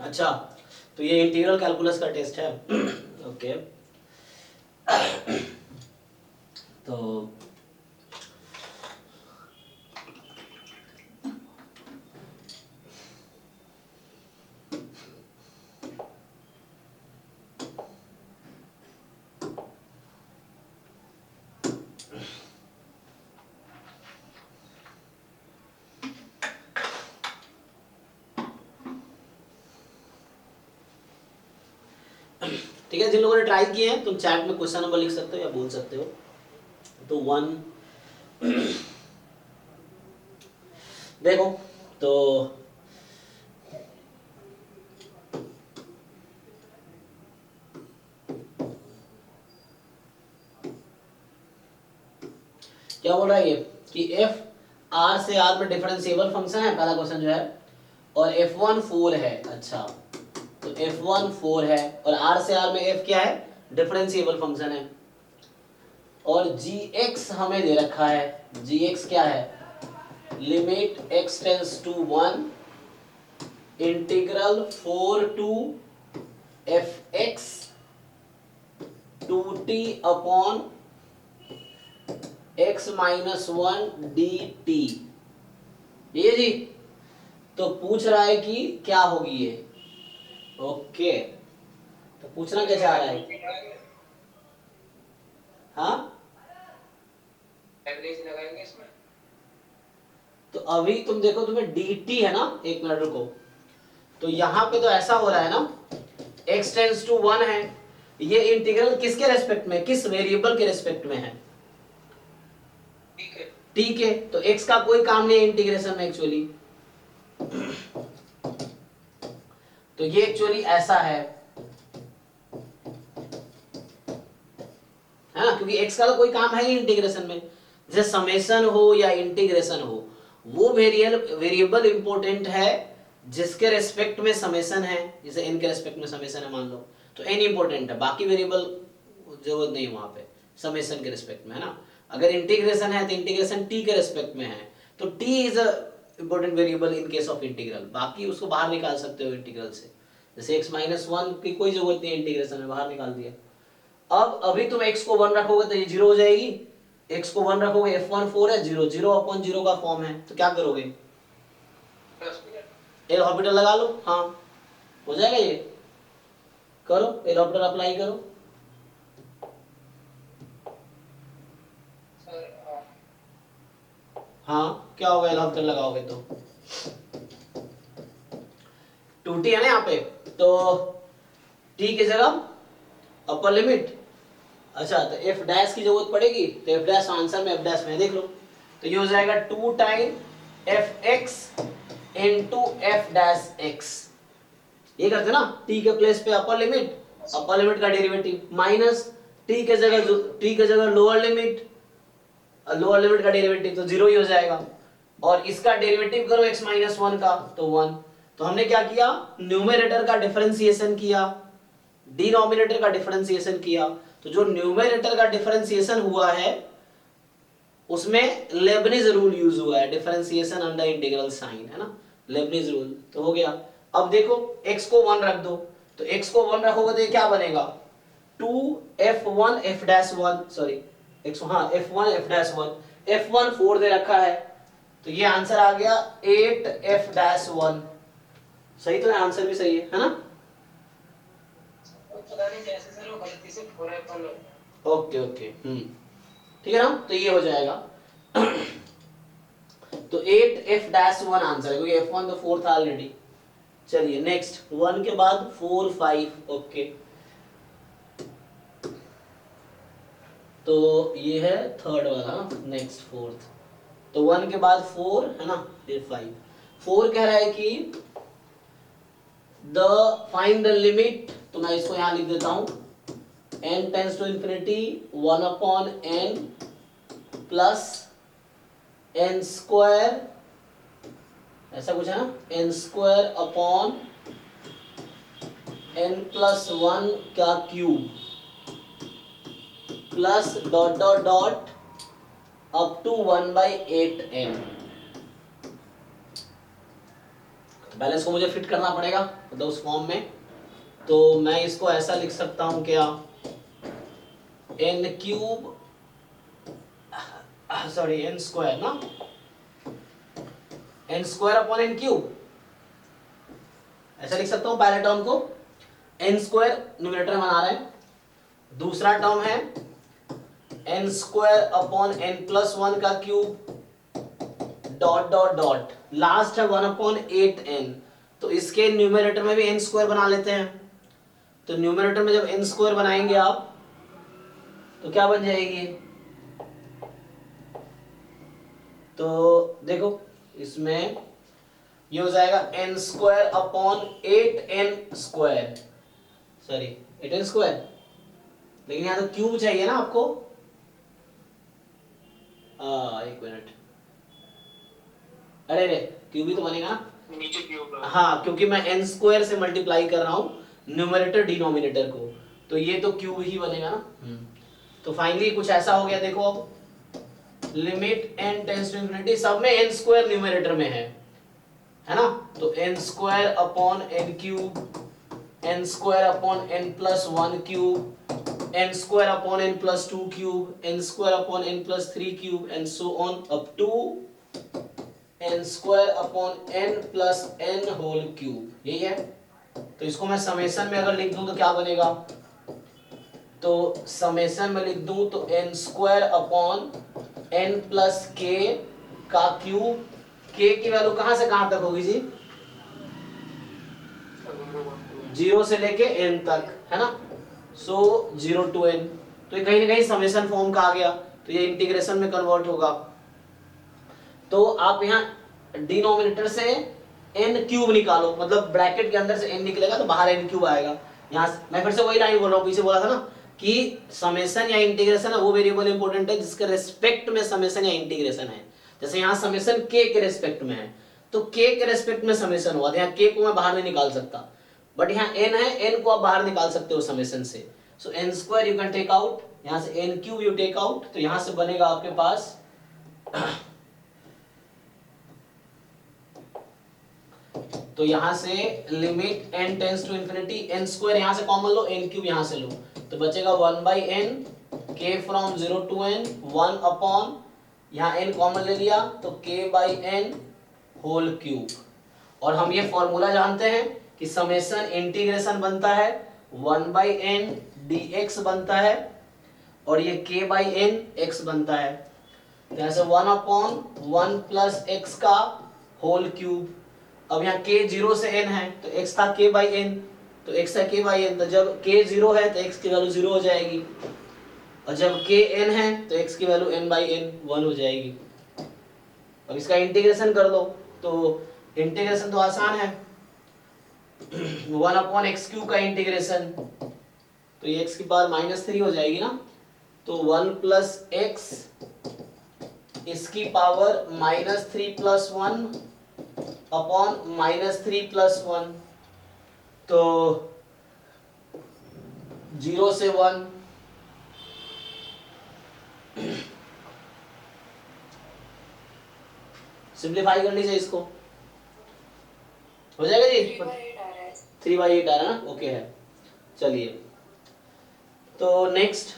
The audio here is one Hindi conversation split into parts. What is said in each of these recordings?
अच्छा, तो ये इंटीग्रल कैलकुलस का टेस्ट है। ओके तो ठीक है, जिन लोगों ने ट्राई किए हैं तुम चैट में क्वेश्चन नंबर लिख सकते हो या बोल सकते हो। तो 1 देखो, तो क्या बोल रहा है ये कि एफ आर से आर में डिफरेंशिएबल फंक्शन है, पहला क्वेश्चन जो है, और F1 4 है। अच्छा, तो F1 4 है और आर से आर में एफ क्या है, डिफरेंशिएबल फंक्शन है, और gx हमें दे रखा है। gx क्या है, limit x tends to 1 integral 4 to fx 2t upon x minus 1 dt। ये जी, तो पूछ रहा है कि क्या होगी ये। ओके, तो पूछना क्या चाह रहा है। हाँ, एवरेज लगाएंगे इसमें। तो अभी तुम देखो, तुम्हें dt है ना, एक मिनट रुको, तो यहां पे तो ऐसा हो रहा है ना, x टेंस टू 1 है, ये इंटीग्रल किसके रेस्पेक्ट में, किस वेरिएबल के रेस्पेक्ट में है, ठीक है, ठीक है, तो x का कोई काम नहीं है इंटीग्रेशन में एक्चुअली। तो ये एक्चुअली ऐसा है ना, क्योंकि x का तो कोई काम है ही इंटीग्रेशन में, जैसे समेशन हो या इंटीग्रेशन हो, वो वेरिएबल इंपॉर्टेंट है जिसके रेस्पेक्ट में समेशन है, जैसे n के रेस्पेक्ट में समेशन है मान लो, तो n इंपॉर्टेंट है, बाकी वेरिएबल जरूरत नहीं वहां पे, समेशन के रेस्पेक्ट में है ना। अगर इंटीग्रेशन है तो इंटीग्रेशन t के रेस्पेक्ट में है, तो t is a important variable in case of integral, बाकी उसको बाहर निकाल सकते हो इंटीग्रल से, जैसे x माइनस 1 की कोई जरूरत नहीं है इंटीग्रेशन में, बाहर निकाल दिया। अब अभी तुम x को 1 रखोगे तो ये 0 हो जाएगी, x को 1 रखोगे f1 4 है, 0 0 अपॉन 0 का फॉर्म है, तो क्या करोगे, एल ऑर्बिटल लगा लो। हाँ, हो जाएगा ये, करो एल ऑर्बिटल अप्लाई करो। हाँ, क्या होगा एल ऑर्बिटल लगाओगे तो 2t है ना यहाँ पे, तो t की जगह अपर लिमिट, अच्छा तो f डैश की जरूरत पड़ेगी, तो f डैश आंसर में f डैश में देख लो, तो ये हो जाएगा 2 time fx into f dash x, ये करते ना, t के प्लेस पे अपर लिमिट का डेरिवेटिव माइनस t के जगह लोअर लिमिट का डेरिवेटिव, तो 0 ही हो जाएगा, और इसका डेरिवेटिव करो x माइनस 1 का, तो 1। तो हमने क्या किया, न्यूमरेटर का डिफरेंशिएशन किया, डिनोमिनेटर का डिफरेंशिएशन किया, तो जो न्यूमरेटर का डिफरेंशिएशन हुआ है उसमें लेबनिज रूल यूज हुआ है, डिफरेंशिएशन अंडर इंटीग्रल साइन, है ना, लेबनिज रूल, तो हो गया। अब देखो x को 1 रख दो, तो x को 1 रखोगे तो ये क्या बनेगा, 2f1 f dash 1, sorry x, हाँ f1 f डैश 1, f1 4 दे रखा है, तो ये आंसर आ गया 8f डैश 1, सही तो है, आंसर भी सही है ना। पता नहीं कैसे सर वो गलती से 4 ओके ओके, ठीक है ना, तो ये हो जाएगा। तो 8f डैश 1 आंसर है, क्योंकि f1 तो 4 था ऑलरेडी। चलिए नेक्स्ट, 1 के बाद 4 5, ओके, तो ये है थर्ड वाला, नेक्स्ट फोर्थ, तो 1 के बाद 4 है ना, फिर 5, 4 कह रहा है कि द फाइंड द लिमिट, तो मैं इसको यहां लिख देता हूं, n tends to infinity 1 upon n plus n square, ऐसा कुछ है ना, n square upon n plus 1 का cube plus dot dot dot up to 1/8n। Balance को मुझे फिट करना पड़ेगा मतलब उस फॉर्म में। तो मैं इसको ऐसा लिख सकता हूं क्या, N cube sorry N square ना, N square upon N cube, ऐसा लिख सकता हूं पहले टर्म को। एन स्क्वायर न्यूमरेटर में बना रहे हैं, दूसरा टर्म है N square upon N plus one का cube dot dot dot, last है 1/8n। तो इसके न्यूमरेटर में भी एन स्क्वायर बना लेते हैं। तो न्यूमरेटर में जब एन स्क्वायर बनाएंगे आप तो क्या बन जाएगी, तो देखो इसमें ये हो जाएगा N square upon 8n square, sorry 8n square, लेकिन यहां तो क्यूब चाहिए ना आपको। एक मिनट, अरे रे क्यूब ही तो बनेगा ना, नीचे क्यूब। हाँ क्योंकि मैं एन स्क्वायर से मल्टीप्लाई कर रहा हूं न्यूमरेटर डिनोमिनेटर को, तो ये तो क्यूब ही बनेगा ना। तो फाइनली कुछ ऐसा हो गया, देखो अब limit n tends to infinity, सब में n स्क्वायर न्यूमरेटर में है ना, तो n square upon n cube, n square upon n plus one cube, n square upon n plus two cube, n square upon n plus three cube and so on up to n square upon n plus n whole cube, यही है। तो इसको मैं समेशन में अगर लिख दूं तो क्या बनेगा, तो समेशन में लिख दूं तो n square upon n plus k का क्यूब, k की वैल्यू कहां से कहां तक होगी जी, 0 से लेके n तक, है ना, सो 0 to n, तो ये कहीं ना कहीं समेशन फॉर्म का आ गया, तो ये इंटीग्रेशन में कन्वर्ट होगा। तो आप यहाँ डिनोमिनेटर से n क्यूब निकालो, मतलब ब्रैकेट के अंदर से n निकलेगा तो बाहर n क्यूब आएगा। यहाँ मैं फिर से वही लाइन बोल रहा हूँ, पीछे बोला था ना कि समेशन या इंटीग्रेशन है वो वेरिएबल इंपॉर्टेंट है जिसके रेस्पेक्ट में समेशन या इंटीग्रेशन है। जैसे यहाँ समेशन k के रेस्पेक्ट में है तो k के रेस्पेक्ट में समेशन हुआ, यहाँ k को मैं बाहर नहीं निकाल सकता, बट यहाँ n है, n को आप बाहर निकाल सकते हो समेशन से। So n square you can take out, यहाँ से n cube you take out, तो यहाँ से बनेगा आपके पास तो यहां से limit n tends to infinity, n square यहां से कॉमन लो, n क्यूब यहां से लो, तो बचेगा 1/n k from 0 to n 1 upon, यहां n कॉमन ले लिया तो k/n होल क्यूब। और हम ये फॉर्मूला जानते हैं कि समेशन इंटीग्रेशन बनता है 1/n dx बनता है और ये k/n x बनता है, तो ऐसे 1 अपॉन 1 प्लस x का होल क्यूब। अब यहाँ k 0 से n है तो x था k/n, तो x है k/n, तो जब k 0 है तो x की वैल्यू 0 हो जाएगी, और जब k n है तो x की वैल्यू n/n 1 हो जाएगी। अब इसका इंटीग्रेशन कर दो, तो इंटीग्रेशन तो आसान है 1 अपॉन एक्स क्यूब का इंटीग्रेशन, तो ये x की पावर -3 हो जाएगी ना, तो 1 प्लस एक्स इसकी पावर -3 प्लस 1 अपॉन -3 प्लस 1, तो 0 से 1, सिंप्लीफाई कर लीजिए इसको, हो जाएगा जी 3/8 आ रहा है ना, ओके है। चलिए तो नेक्स्ट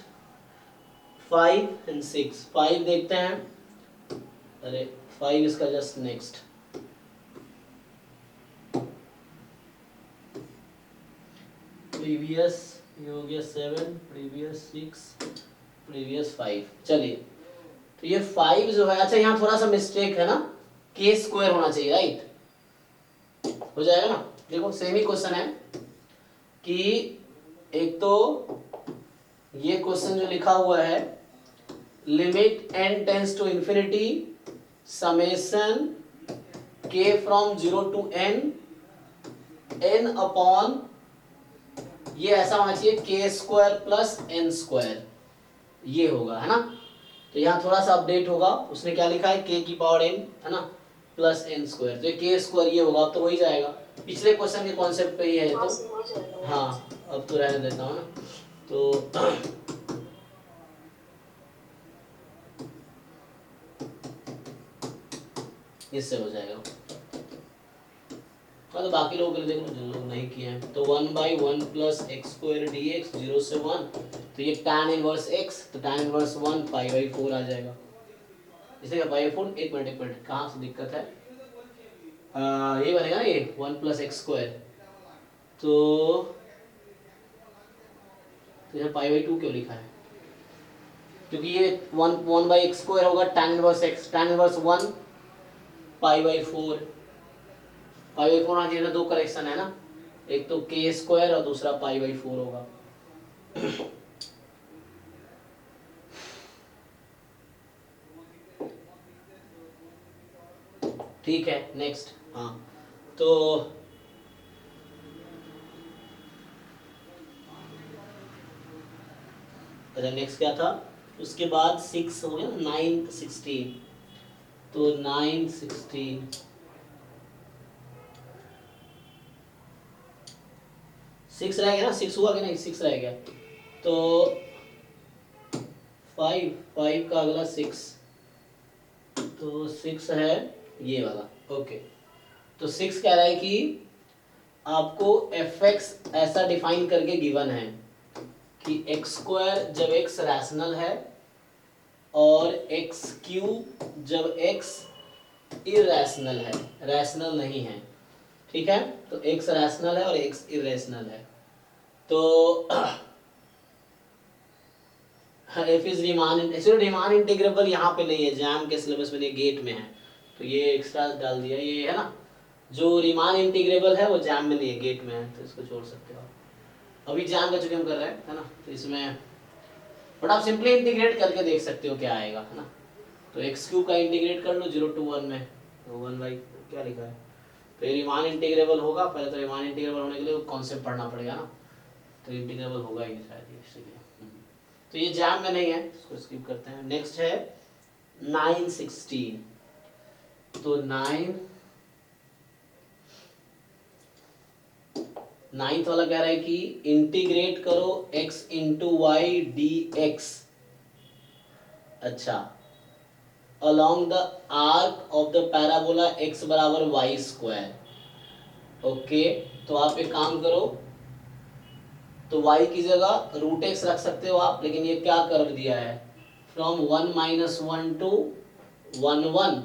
5 and 6, 5 देखते हैं, अरे 5 इसका जस्ट नेक्स्ट, प्रीवियस ये हो गया 7, प्रीवियस 6, प्रीवियस 5। चलिए तो ये 5 जो है, अच्छा यहाँ थोड़ा सा मिस्टेक है ना, k स्क्वायर होना चाहिए, राइट, हो जाएगा ना। देखो सेम ही क्वेश्चन है कि एक तो ये क्वेश्चन जो लिखा हुआ है limit n tends to infinity summation k from 0 to n upon, ये ऐसा होना चाहिए k square plus n square, ये होगा, है ना। तो यहाँ थोड़ा सा अपडेट होगा, उसने क्या लिखा है k की पावर n, है ना, प्लस n स्क्वायर, तो k स्क्वायर ये होगा, अब तो वही जाएगा, पिछले क्वेश्चन के कॉन्सेप्ट पे ही है तो हाँ, अब तो रहने देता हूँ ना, तो इससे हो जाएगा। हाँ तो बाकी लोगों के लिए देख लो जिन लोग नहीं किए हैं। तो 1/1 plus x square D x 0 से 1, तो ये tan इनवर्स x, तो tan इनवर्स 1 पाई/4 आ जाएगा। इसे क्या पाई/4, एक मिनट कहाँ से दिक्कत है, ये बनेगा ना ये 1 प्लस एक्स स्क्वायर, तो यहाँ पाई/2 क्यों लिखा है, क्योंकि ये 1/x स्क्वायर होगा tan inverse x, tan inverse 1 पाई/4, पाई/4 आना चाहिए था, दो करेक्शन है ना, एक तो k स्क्वायर और दूसरा पाई/4 होगा। ठीक है नेक्स्ट। हाँ तो अच्छा नेक्स्ट क्या था, उसके बाद 6 हो गया, 9 16, तो 9 16 6 रह गया ना, 6 हुआ कि नहीं, 6 रह गया, तो 5 का अगला 6, तो 6 है ये वाला। ओके, तो 6 कह रहा है कि आपको fx ऐसा डिफाइन करके गिवन है कि एक्स स्क्वायर जब x रैशनल है और एक्स क्यूब जब x इरेशनल है, रैशनल नहीं है, ठीक है, तो x रैशनल है और x इरेशनल है, तो F is Riemann, actually Riemann integrable यहाँ पे नहीं है, जैम के सिलेबस में नहीं, गेट में है, तो ये एक्स्ट्रा डाल दिया, ये है ना, जो रीमान इंटीग्रेबल है वो जैम में नहीं है, गेट में है, तो इसको छोड़ सकते हो आप। अभी जैम का चूंकि हम कर रहे हैं, है ना, तो इसमें बट आप सिंपली इंटीग्रेट करके देख सकते हो क्या आएगा, है ना, तो एक्स क्यूब का इंटीग्रेट कर लो 0 to 1 में, तो 1 बाई क्या लिखा है, तो ये रीमान इंटीग्रेबल होगा, पहले तो रीमान इंटीग्रेबल होने के लिए कॉन्सेप्ट पढ़ना पड़ेगा ना, तो इंटीग्रेबल होगा ही शायद ये, इसलिए तो ये जैम में नहीं है, इसको स्किप करते हैं। नेक्स्ट है 9 16, तो 9th वाला कह रहा है कि इंटीग्रेट करो x into y d x, अच्छा, along the arc of the parabola x बराबर वाई स्क्वायर, ओके, तो आप एक काम करो, तो y की जगह √x रख सकते हो आप, लेकिन ये क्या कर्व दिया है, फ्रॉम 1 - 1 to 1 1,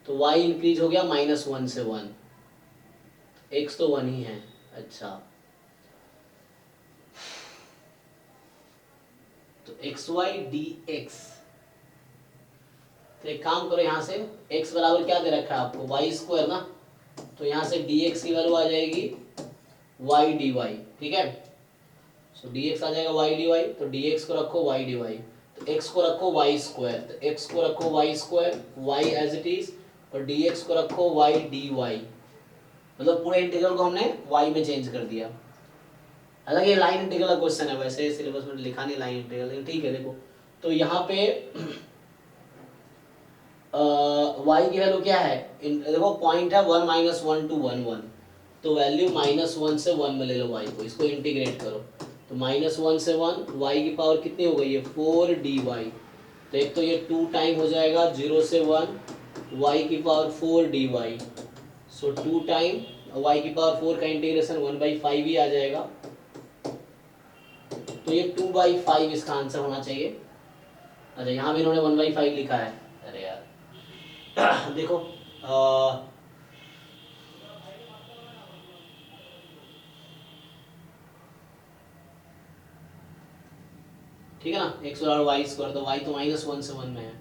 तो y इंक्रीज हो गया -1 से 1, x तो 1 ही है, अच्छा, तो एक्स वाई डी एक्स, तो एक काम करो, यहाँ से x बराबर क्या दे रखा है आपको, वाई स्क्वायर ना, तो यहाँ से dx की वैल्यू आ जाएगी y dy, ठीक है, सो dx आ जाएगा y dy, तो dx को रखो y dy, तो x को रखो y स्क्वायर, तो x को रखो y square, y as it is, और dx को रखो y dy, मतलब पूरे इंटीग्रल को हमने y में चेंज कर दिया। हालांकि ये लाइन इंटीग्रल का क्वेश्चन है, वैसे सिलेबस में लिखा नहीं लाइन इंटीग्रल, लेकिन ठीक है, देखो तो यहाँ पे y की वैल्यू क्या है, देखो पॉइंट है 1 - 1 to 1 1, तो वैल्यू -1 से 1 में ले लो y को, इसको इंटीग्रेट करो, तो -1 से 1, y की पावर कितनी हो गई है 4 dy, तो एक तो ये 2 टाइम हो जाएगा 0 से 1, y की पावर 4 dy, सो 2 टाइम y की पावर 4 का इंटीग्रेशन 1/5 ही आ जाएगा, तो ये 2/5 इसका आंसर होना चाहिए। अच्छा यहाँ भी इन्होंने 1/5 लिखा है, अरे यार देखो ठीक है ना, x और y स्क्वायर, तो y तो -1 से 1 में है,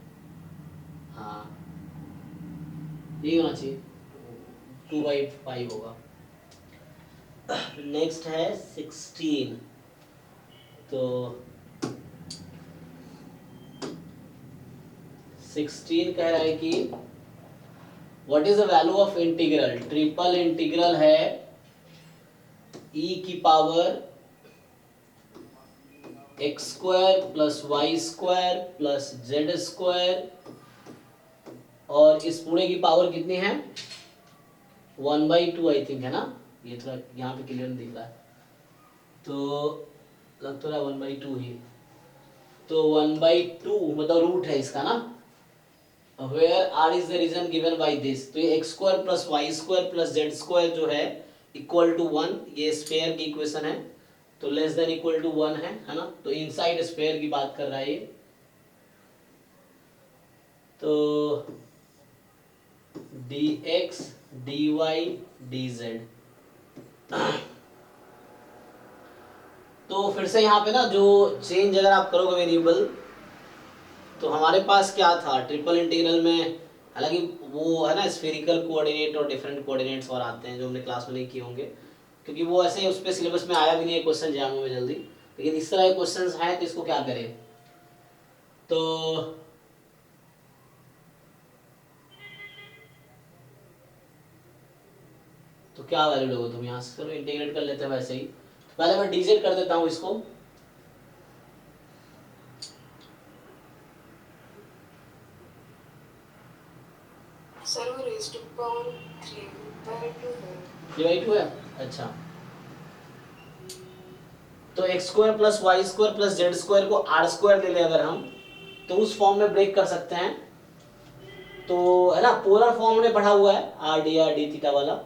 हाँ यही होना चाहिए, 2/5 होगा। नेक्स्ट है 16, तो 16 कह रहा है कि what is the value of integral, triple integral है e की power x square plus y square plus z square, और इस पूरे की पावर कितनी है 1/2 आई थिंक, है ना, ये थोड़ा यहाँ पे क्लियर नहीं दिख रहा है, तो लग तो रहा है 1/2 ही, तो 1/2 मतलब रूट है इसका ना, where R is the region given by this, तो ये x square plus y square plus z square जो है इक्वल टू 1, ये स्फीयर की इक्वेशन है, तो लेस देन इक्वल टू 1 है ना, तो इनसाइड स्फीयर की बात कर रहा है ये। तो dx dy dz, तो फिर से यहाँ पे ना जो चेंज अगर आप करोगे वेरिएबल, तो हमारे पास क्या था ट्रिपल इंटीग्रल में, हालांकि वो है ना स्फेरिकल कोऑर्डिनेट और डिफरेंट कोऑर्डिनेट्स और आते हैं जो हमने क्लास में नहीं किए होंगे, क्योंकि वो ऐसे उस पे सिलेबस में आया भी नहीं है क्वेश्चन जामो में जल्दी, लेकिन इस तरह के क्वेश्चंस हैं तो इसको क्या करें, तो क्या वैल्यू लोगे तुम यहाँ से, चलो इंटीग्रेट कर लेते हैं वैसे ही, तो पहले मैं डीजेड कर देता हूँ इसको, सर वो रेज़ टू पावर 3/2 है, अच्छा, तो x square plus y square plus z square को आर स्क्वायर ले ले अगर हम, तो उस फॉर्म में ब्रेक कर सकते हैं, तो है ना पोलर फॉर्म में पढ़ा हुआ है आर डी थीटा वाला,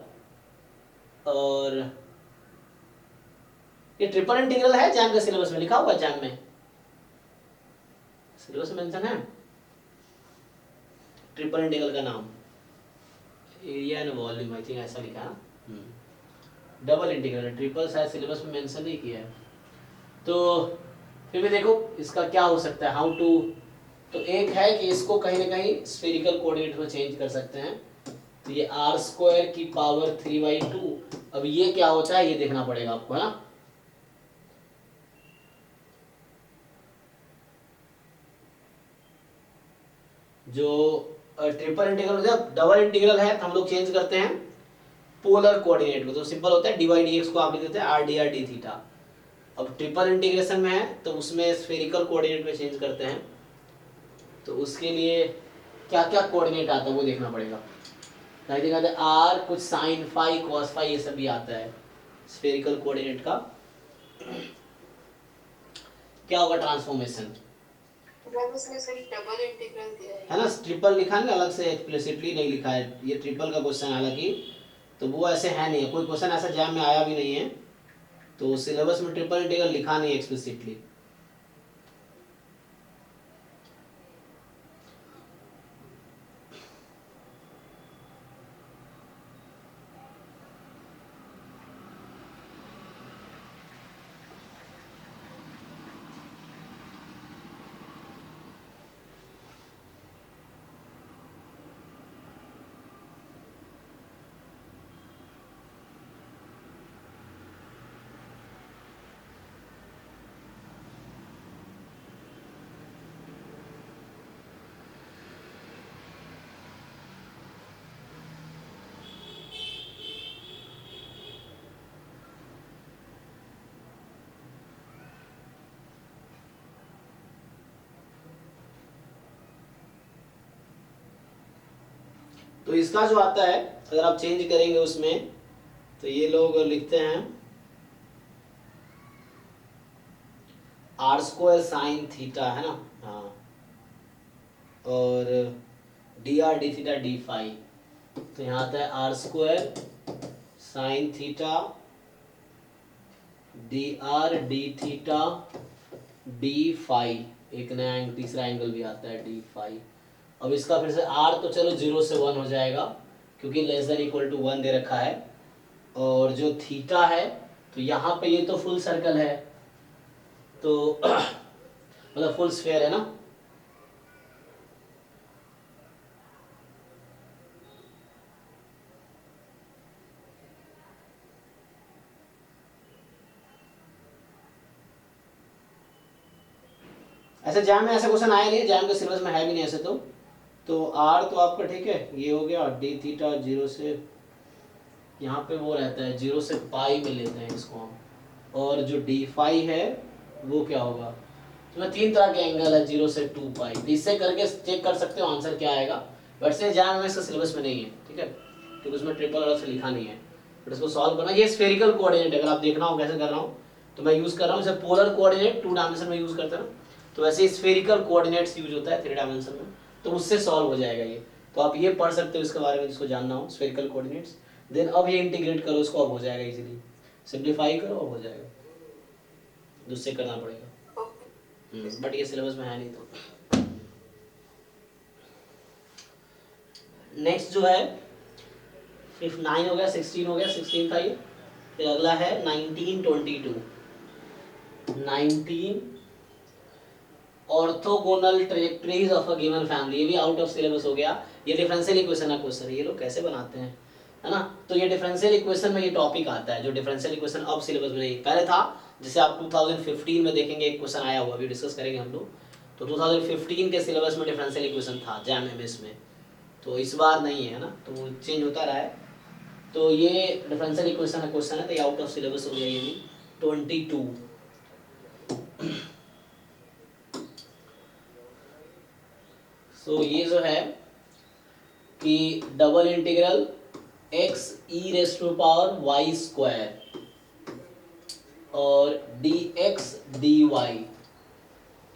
और ये ट्रिपल इंटीग्रल है जैम के सिलेबस में लिखा हुआ है, जैम में सिलेबस में मेंशन है ट्रिपल इंटीग्रल का नाम, area and volume I think ऐसा लिखा है, डबल इंटीग्रल, ट्रिपल शायद सिलेबस में मेंशन नहीं किया है, तो फिर भी देखो इसका क्या हो सकता है, हाउ टू, तो एक है कि इसको कहीं ना कहीं स्फेरिकल कोऑर्डिनेट में चेंज कर सकते हैं, तो ये आर स्क्वायर की पावर 3/2, अब ये क्या होता है ये देखना पड़ेगा आपको, है ना, जो ट्रिपल इंटीग्रल होता है, डबल इंटीग्रल है तो हम लोग चेंज करते हैं पोलर कोऑर्डिनेट को, तो सिंपल होता है dy dx को आप लिख देते हैं r dr d थीटा, अब ट्रिपल इंटीग्रेशन में है तो उसमें स्फेरिकल कोऑर्डिनेट में चेंज करते हैं, तो उसके लिए क्या क्या कोऑर्डिनेट आता है वो देखना पड़ेगा, आर कुछ साइन फाई कॉस फाई ये सब भी आता है स्फेरिकल कोऑर्डिनेट का, क्या होगा ट्रांसफॉर्मेशन, उसने सर डबल इंटीग्रल दिया है ना, ट्रिपल लिखा है ना अलग से, एक्सप्लिसिटली नहीं लिखा है, ये ट्रिपल का क्वेश्चन है हालांकि, तो वो ऐसे है नहीं, कोई क्वेश्चन ऐसा जैम में आया भी नहीं है, तो सिलेबस में ट्रिपल इंटीग्रल लिखा नहीं एक्सप्लिसिटली, तो इसका जो आता है अगर आप चेंज करेंगे उसमें, तो ये लोग लिखते हैं आर स्क्वायर साइन थीटा, है ना, हाँ, और d R D theta D phi, तो यहाँ आता है r square sine theta D R D theta D phi, एक नया तीसरा एंगल भी आता है डी फाई, अब इसका फिर से r तो चलो 0 से 1 हो जाएगा क्योंकि लेस देन इक्वल टू 1 दे रखा है, और जो थीटा है तो यहाँ पे ये तो फुल सर्कल है, तो मतलब फुल स्फीयर है ना, ऐसे जैम में ऐसे क्वेश्चन आए नहीं, जैम के सिलेबस में है भी नहीं ऐसे, तो आर तो आपका ठीक है ये हो गया, डी थीटा 0 से, यहाँ पे वो रहता है 0 से पाई में लेते हैं इसको हम, और जो डी फाई है वो क्या होगा, तो तीन तरह के एंगल है 0 से 2 पाई, तो इससे करके चेक कर सकते हो आंसर क्या आएगा, बट से जैम में इसका सिलेबस में नहीं है, ठीक है, क्योंकि उसमें ट्रिपल अलग से लिखा नहीं है, बट इसको सॉल्व करना, ये स्फेरिकल कोऑर्डिनेट अगर आप देखना हो कैसे कर रहा हूँ, तो मैं यूज कर रहा हूँ पोलर कोऑर्डिनेट 2 डायमेंशन में यूज करते हैं, तो वैसे स्फेरिकल कोऑर्डिनेट्स यूज होता है 3 डायमेंशन में, तो उससे सॉल्व हो जाएगा ये। तो आप ये पढ़ सकते हो इसके बारे में जिसको जानना हो, स्फेरिकल कोऑर्डिनेट्स। देन अब ये इंटीग्रेट करो इसको, अब हो जाएगा इजीली, सिंप्लीफाई करो अब हो जाएगा, दूसरे करना पड़ेगा। बट ये सिलेबस में है नहीं तो। नेक्स्ट जो है 9 हो गया, 16 हो गया, 16 था ये। फिर अगला है 1922, 19 orthogonal trajectories of a given family. ये भी आउट ऑफ सिलेबस हो गया। ये डिफरेंशियल इक्वेशन का क्वेश्चन है, ये लोग कैसे बनाते हैं, है ना। तो ये डिफरेंशियल इक्वेशन में ये टॉपिक आता है, जो डिफरेंशियल इक्वेशन अब सिलेबस में नहीं, पहले था। जैसे आप 2015 में देखेंगे एक क्वेश्चन आया हुआ, अभी डिस्कस करेंगे हम लोग। तो 2015 के सिलेबस में डिफरेंशियल इक्वेशन था जैम एमएस में, तो इस बार नहीं है ना, तो वो चेंज होता रहा है। तो ये डिफरेंशियल इक्वेशन का क्वेश्चन है, तो ये आउट ऑफ सिलेबस हो गया ये भी। 22 सो ये जो है कि double integral x e raise to power y square और dx dy,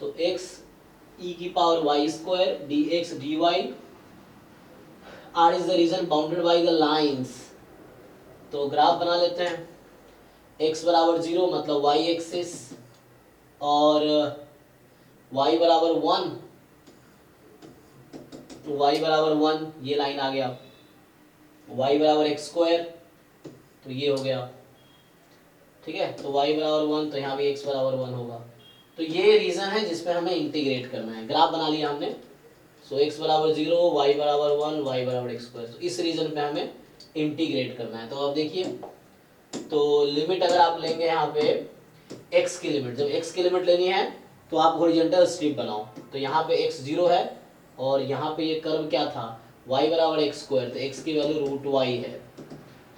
तो x e की power y square dx dy r is the region bounded by the lines. तो ग्राफ बना लेते हैं, x बराबर 0 मतलब y एक्सिस और y बराबर 1, y बराबर 1 ये लाइन आ गया, y बराबर एक्स स्क्वायर तो ये हो गया, ठीक है। तो y बराबर 1 तो यहाँ भी x बराबर 1 होगा। तो ये रीजन है जिसपे हमें इंटीग्रेट करना है। ग्राफ बना लिया हमने, सो x बराबर 0, y बराबर 1, y बराबर एक्स स्क्वायर। तो इस रीजन पे हमें इंटीग्रेट करना है। तो अब देखिए, तो लिमिट अगर आप लेंगे यहाँ पे x की लिमिट, जब x की लिमिट लेनी है तो आप हॉरिजॉन्टल स्ट्रिप बनाओ। तो यहाँ पे x 0 है और यहाँ पे ये कर्व क्या था, y बराबर एक्स स्क्वायर, तो x की वैल्यू रूट y है,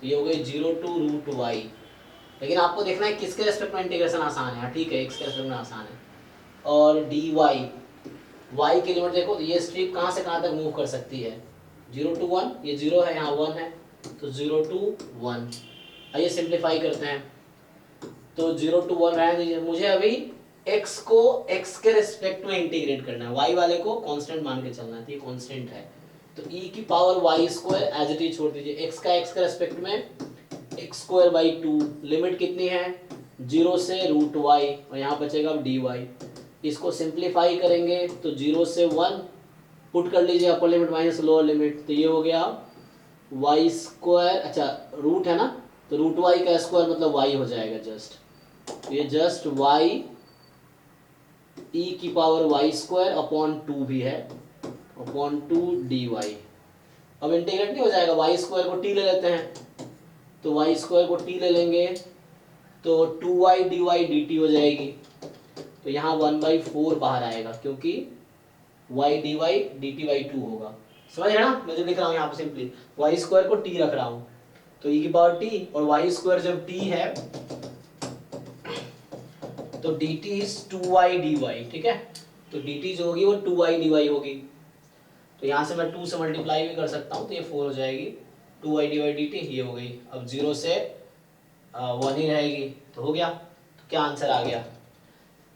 तो ये हो गई 0 टू रूट y। लेकिन आपको देखना है किसके रेस्पेक्ट में इंटीग्रेशन आसान है, ठीक है, x के रेस्पेक्ट में आसान है। और dy, y की लिमिट देखो, तो ये स्ट्रिप कहाँ से कहाँ तक मूव कर सकती है, 0 टू 1, ये 0 है यहाँ 1 है, तो 0 टू 1। आइए सिंप्लीफाई करते हैं, तो 0 टू 1 रहने दीजिए। मुझे अभी x को x के रेस्पेक्ट में इंटीग्रेट करना है, y वाले को कांस्टेंट मान के चलना है, तो ये कांस्टेंट है। तो e की power y square as it is छोड़ दीजिए, x का x के रेस्पेक्ट में x स्क्वायर बाई 2, लिमिट कितनी है 0 से रूट y और यहाँ बचेगा dy। इसको सिंप्लीफाई करेंगे तो 0 से 1 पुट कर लीजिए, upper limit minus lower limit, तो ये हो गया y स्क्वायर, अच्छा रूट है ना, तो रूट y का स्क्वायर मतलब y हो जाएगा जस्ट, तो ये जस्ट y e की पावर y स्क्वायर अपॉन 2 भी है, अपॉन 2 dy। अब इंटीग्रेट नहीं हो जाएगा, y स्क्वायर को t ले लेते हैं, तो y स्क्वायर को t ले लेंगे तो 2y dy dt हो जाएगी। तो यहाँ 1/4 बाहर आएगा क्योंकि y dy dt by 2 होगा। समझ रहे ना, मैं जो लिख रहा हूँ यहाँ पे सिंपली y स्क्वायर को t रख रहा हूँ, तो e की पावर t और y स्क्वायर जब t है तो dt इज 2y dy, ठीक है। तो dt जो होगी वो 2y dy होगी, तो यहाँ से मैं 2 से मल्टीप्लाई भी कर सकता हूँ, तो ये 4 हो जाएगी, 2y dy dt ये हो गई। अब 0 से 1 ही रहेगी, तो हो गया। तो क्या आंसर आ गया,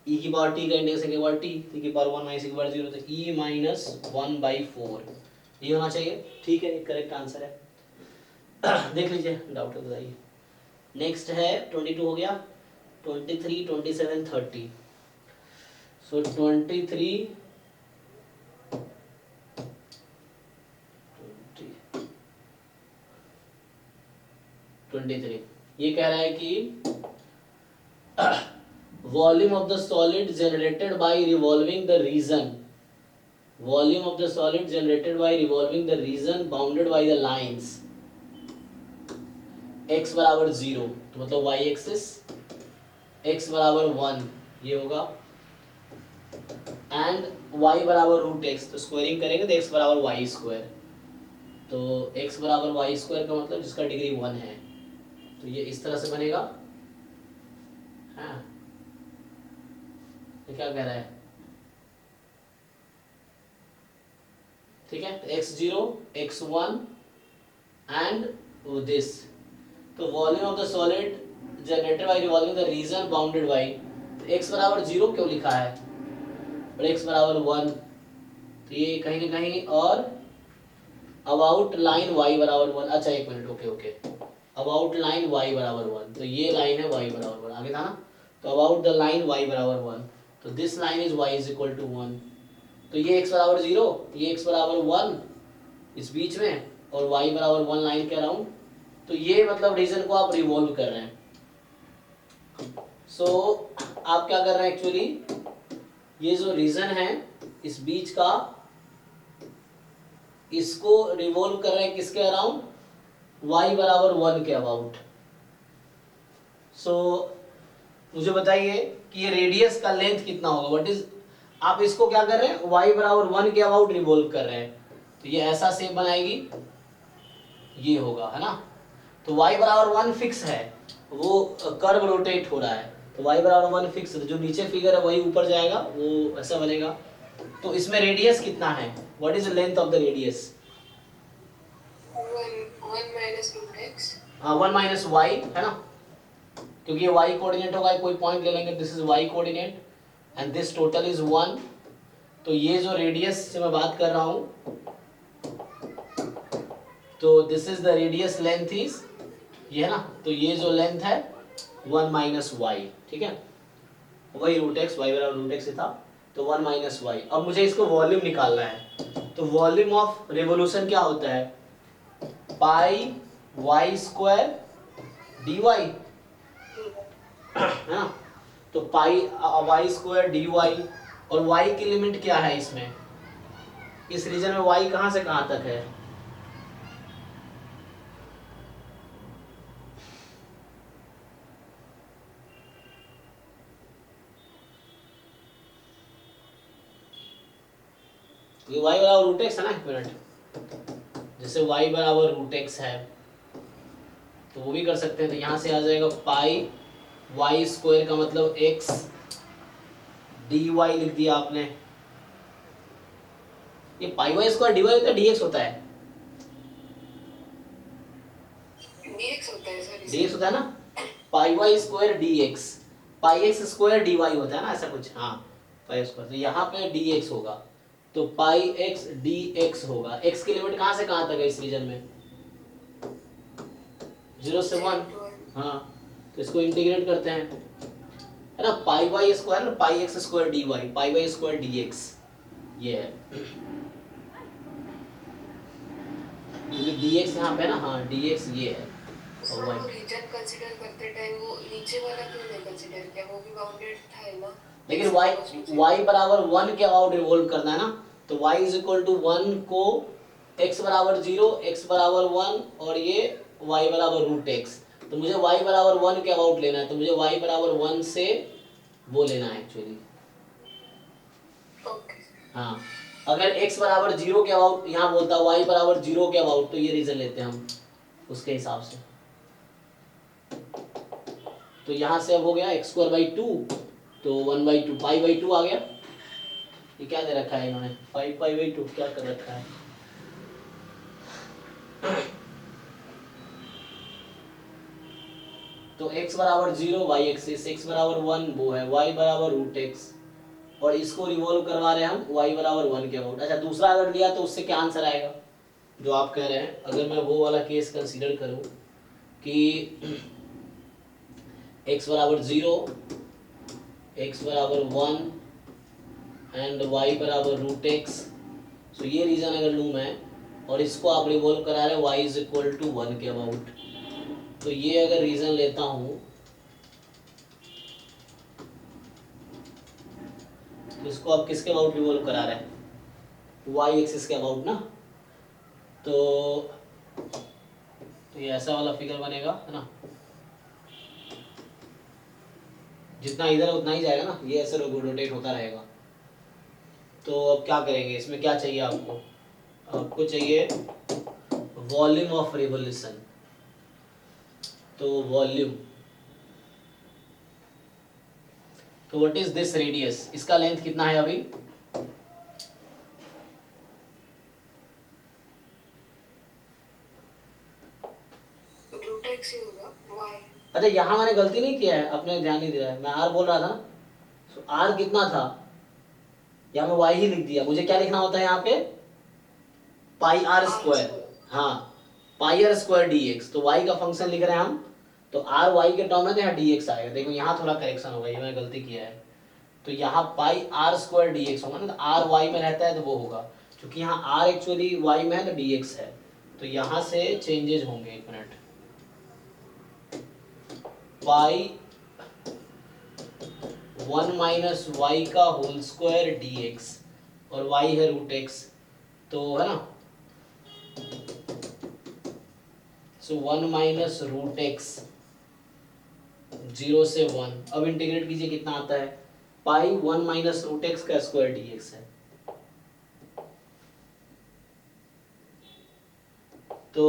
e की पावर t का इंटीग्रेशन के पावर t, e की पावर 1 माइनस e की पावर 0, तो e माइनस 1/4 ये होना चाहिए, ठीक है, ये करेक्ट आंसर है। देख लीजिए, डाउट है बताइए। नेक्स्ट है 22 हो गया, 23, 27, 30। सो 23, 23 ये कह रहा है कि volume of the solid generated by revolving the region, volume of the solid generated by revolving the region bounded by the lines x बराबर 0, तो मतलब y एक्सिस, x बराबर 1 ये होगा, एंड y बराबर रूट x, तो स्क्वायरिंग करेंगे तो x बराबर y स्क्वायर, तो x बराबर y स्क्वायर का मतलब जिसका डिग्री 1 है, तो ये इस तरह से बनेगा। हाँ, ये क्या कह रहा है, ठीक है, तो x0, x1 एंड दिस, तो volume of the solid generated by revolving the region bounded bye, तो x बराबर 0 क्यों लिखा है और x बराबर 1, तो तो ये कहीं ना कहीं, और अबाउट लाइन y बराबर 1, अच्छा एक minute, okay okay, about line y बराबर 1, तो ये लाइन है y बराबर 1, आगे था ना, तो अबाउट द लाइन y बराबर 1, तो this line is y is equal to 1, तो ये x बराबर 0, ये x बराबर 1 इस बीच में, और y बराबर 1 लाइन के अराउंड, तो ये मतलब रीजन को आप रिवॉल्व कर रहे हैं। सो आप क्या कर रहे हैं एक्चुअली, ये जो रीजन है इस बीच का, इसको रिवॉल्व कर रहे हैं किसके अराउंड, y बराबर 1 के अबाउट। सो मुझे बताइए कि ये रेडियस का लेंथ कितना होगा, व्हाट इज, आप इसको क्या कर रहे हैं, y बराबर 1 के अबाउट रिवॉल्व कर रहे हैं, तो ये ऐसा शेप बनाएगी, ये होगा, है ना, तो y बराबर 1 फिक्स है, वो कर्व रोटेट हो रहा है, तो y बराबर 1 फिक्स है, जो नीचे फिगर है वही ऊपर जाएगा, वो ऐसा बनेगा। तो इसमें रेडियस कितना है, what is the length of the radius, 1 minus root x. हाँ 1 माइनस वाई, है ना, क्योंकि ये y कोऑर्डिनेट होगा, कोई पॉइंट ले लेंगे, this is y coordinate and this total is 1, तो ये जो रेडियस से मैं बात कर रहा हूँ, तो this is the radius length is, ये है ना, तो ये जो लेंथ है 1 माइनस वाई, ठीक है, वही रूट एक्स, वाई बराबर रूट एक्स था, तो 1 माइनस वाई। अब मुझे इसको वॉल्यूम निकालना है, तो वॉल्यूम ऑफ रेवोल्यूशन क्या होता है, पाई वाई स्क्वायर डी वाई, है ना, तो पाई वाई स्क्वायर डी वाई, और वाई की लिमिट क्या है इसमें, इस रीजन में वाई कहाँ से कहाँ तक है, ये y बराबर रूट एक्स है ना, एक मिनट, जैसे y बराबर रूट एक्स है तो वो भी कर सकते हैं, तो यहाँ से आ जाएगा पाई वाई स्क्वायर का मतलब x डी वाई लिख दिया आपने, ये पाई वाई स्क्वायर डी वाई होता है डी एक्स होता है, dx होता है सर, डी एक्स होता है ना, पाई वाई स्क्वायर डी एक्स, पाई एक्स स्क्वायर डी वाई होता है ना, ऐसा कुछ, हाँ पाई स्क्वायर, तो यहाँ पे डी एक्स होगा, तो पाई एक्स डी एक्स होगा, एक्स की लिमिट कहाँ से कहाँ तक है इस रीजन में, 0 से 1, हाँ, तो इसको इंटीग्रेट करते हैं, है ना, पाई वाई स्क्वायर, पाई एक्स स्क्वायर डी वाई, पाई वाई स्क्वायर डी एक्स, ये है, क्योंकि डी एक्स यहाँ पे है ना, हाँ डी एक्स ये है, और सर वो वाई, रीजन कंसीडर करते टाइम वो नीचे वाला क्यों नहीं कंसीडर किया, वो भी बाउंडेड था ही ना, लेकिन y बराबर 1 के अबाउट रिवॉल्व करना है ना, तो y इज इक्वल टू 1 को x बराबर 0, x बराबर 1 और ये y बराबर रूट एक्स, तो मुझे y बराबर 1 के अबाउट लेना है, तो मुझे y बराबर 1 से वो लेना है एक्चुअली, ओके हाँ, अगर x बराबर 0 के अबाउट यहाँ बोलता y बराबर 0 के अबाउट, तो ये रीजन लेते हैं हम उसके हिसाब से, तो यहाँ से अब हो गया x स्क्वायर बाई 2, तो 1 बाई 2 पाई बाई 2 आ गया, ये क्या दे रखा है इन्होंने, 5 पाई बाई 2 क्या कर रखा है, तो x बराबर 0 y एक्सिस, x बराबर 1 वो है, y बराबर रूट एक्स, और इसको रिवॉल्व करवा रहे हैं हम y बराबर 1 के अबाउट। अच्छा दूसरा अगर लिया तो उससे क्या आंसर आएगा, जो आप कह रहे हैं, अगर मैं वो वाला केस कंसीडर करूं कि x बराबर 0, x बराबर 1 एंड y बराबर रूट एक्स, सो ये रीजन अगर लूँ मैं, और इसको आप रिवॉल्व करा रहे हैं y इज इक्वल टू 1 के अबाउट, तो ये अगर रीजन लेता हूँ तो इसको आप किसके अबाउट रिवॉल्व करा रहे हैं, y एक्सिस के अबाउट ना, तो ये ऐसा वाला फिगर बनेगा, है ना, जितना इधर है उतना ही जाएगा ना, ये ऐसे रोटेट होता रहेगा। तो अब क्या करेंगे, इसमें क्या चाहिए आपको, आपको चाहिए वॉल्यूम ऑफ रिवोल्यूशन, तो वॉल्यूम, तो व्हाट इज दिस रेडियस, इसका लेंथ कितना है अभी, रूट एक्स ही होगा, y अच्छा यहाँ मैंने गलती नहीं किया है, आपने ध्यान नहीं दिया है, मैं आर बोल रहा था ना, तो आर कितना था, या मैं y ही लिख दिया, मुझे क्या लिखना होता है यहाँ पे पाई आर स्क्वायर, हाँ पाई आर स्क्वायर dx। तो y का फंक्शन लिख रहे हैं हम, तो r y के टर्म में तो यहाँ dx आएगा। देखो यहाँ थोड़ा करेक्शन होगा, ये मैंने गलती किया है, तो यहाँ पाई आर स्क्वायर dx होगा ना, तो r y में रहता है तो वो होगा, क्योंकि यहाँ r एक्चुअली y में है तो dx है, तो यहाँ से चेंजेस होंगे। एक मिनट, पाई 1 माइनस वाई का होल स्क्वायर dx, और y है रूट x, तो है ना, सो 1 माइनस रूट x 0 से 1। अब इंटीग्रेट कीजिए, कितना आता है, पाई 1 माइनस रूट x का स्क्वायर dx है। तो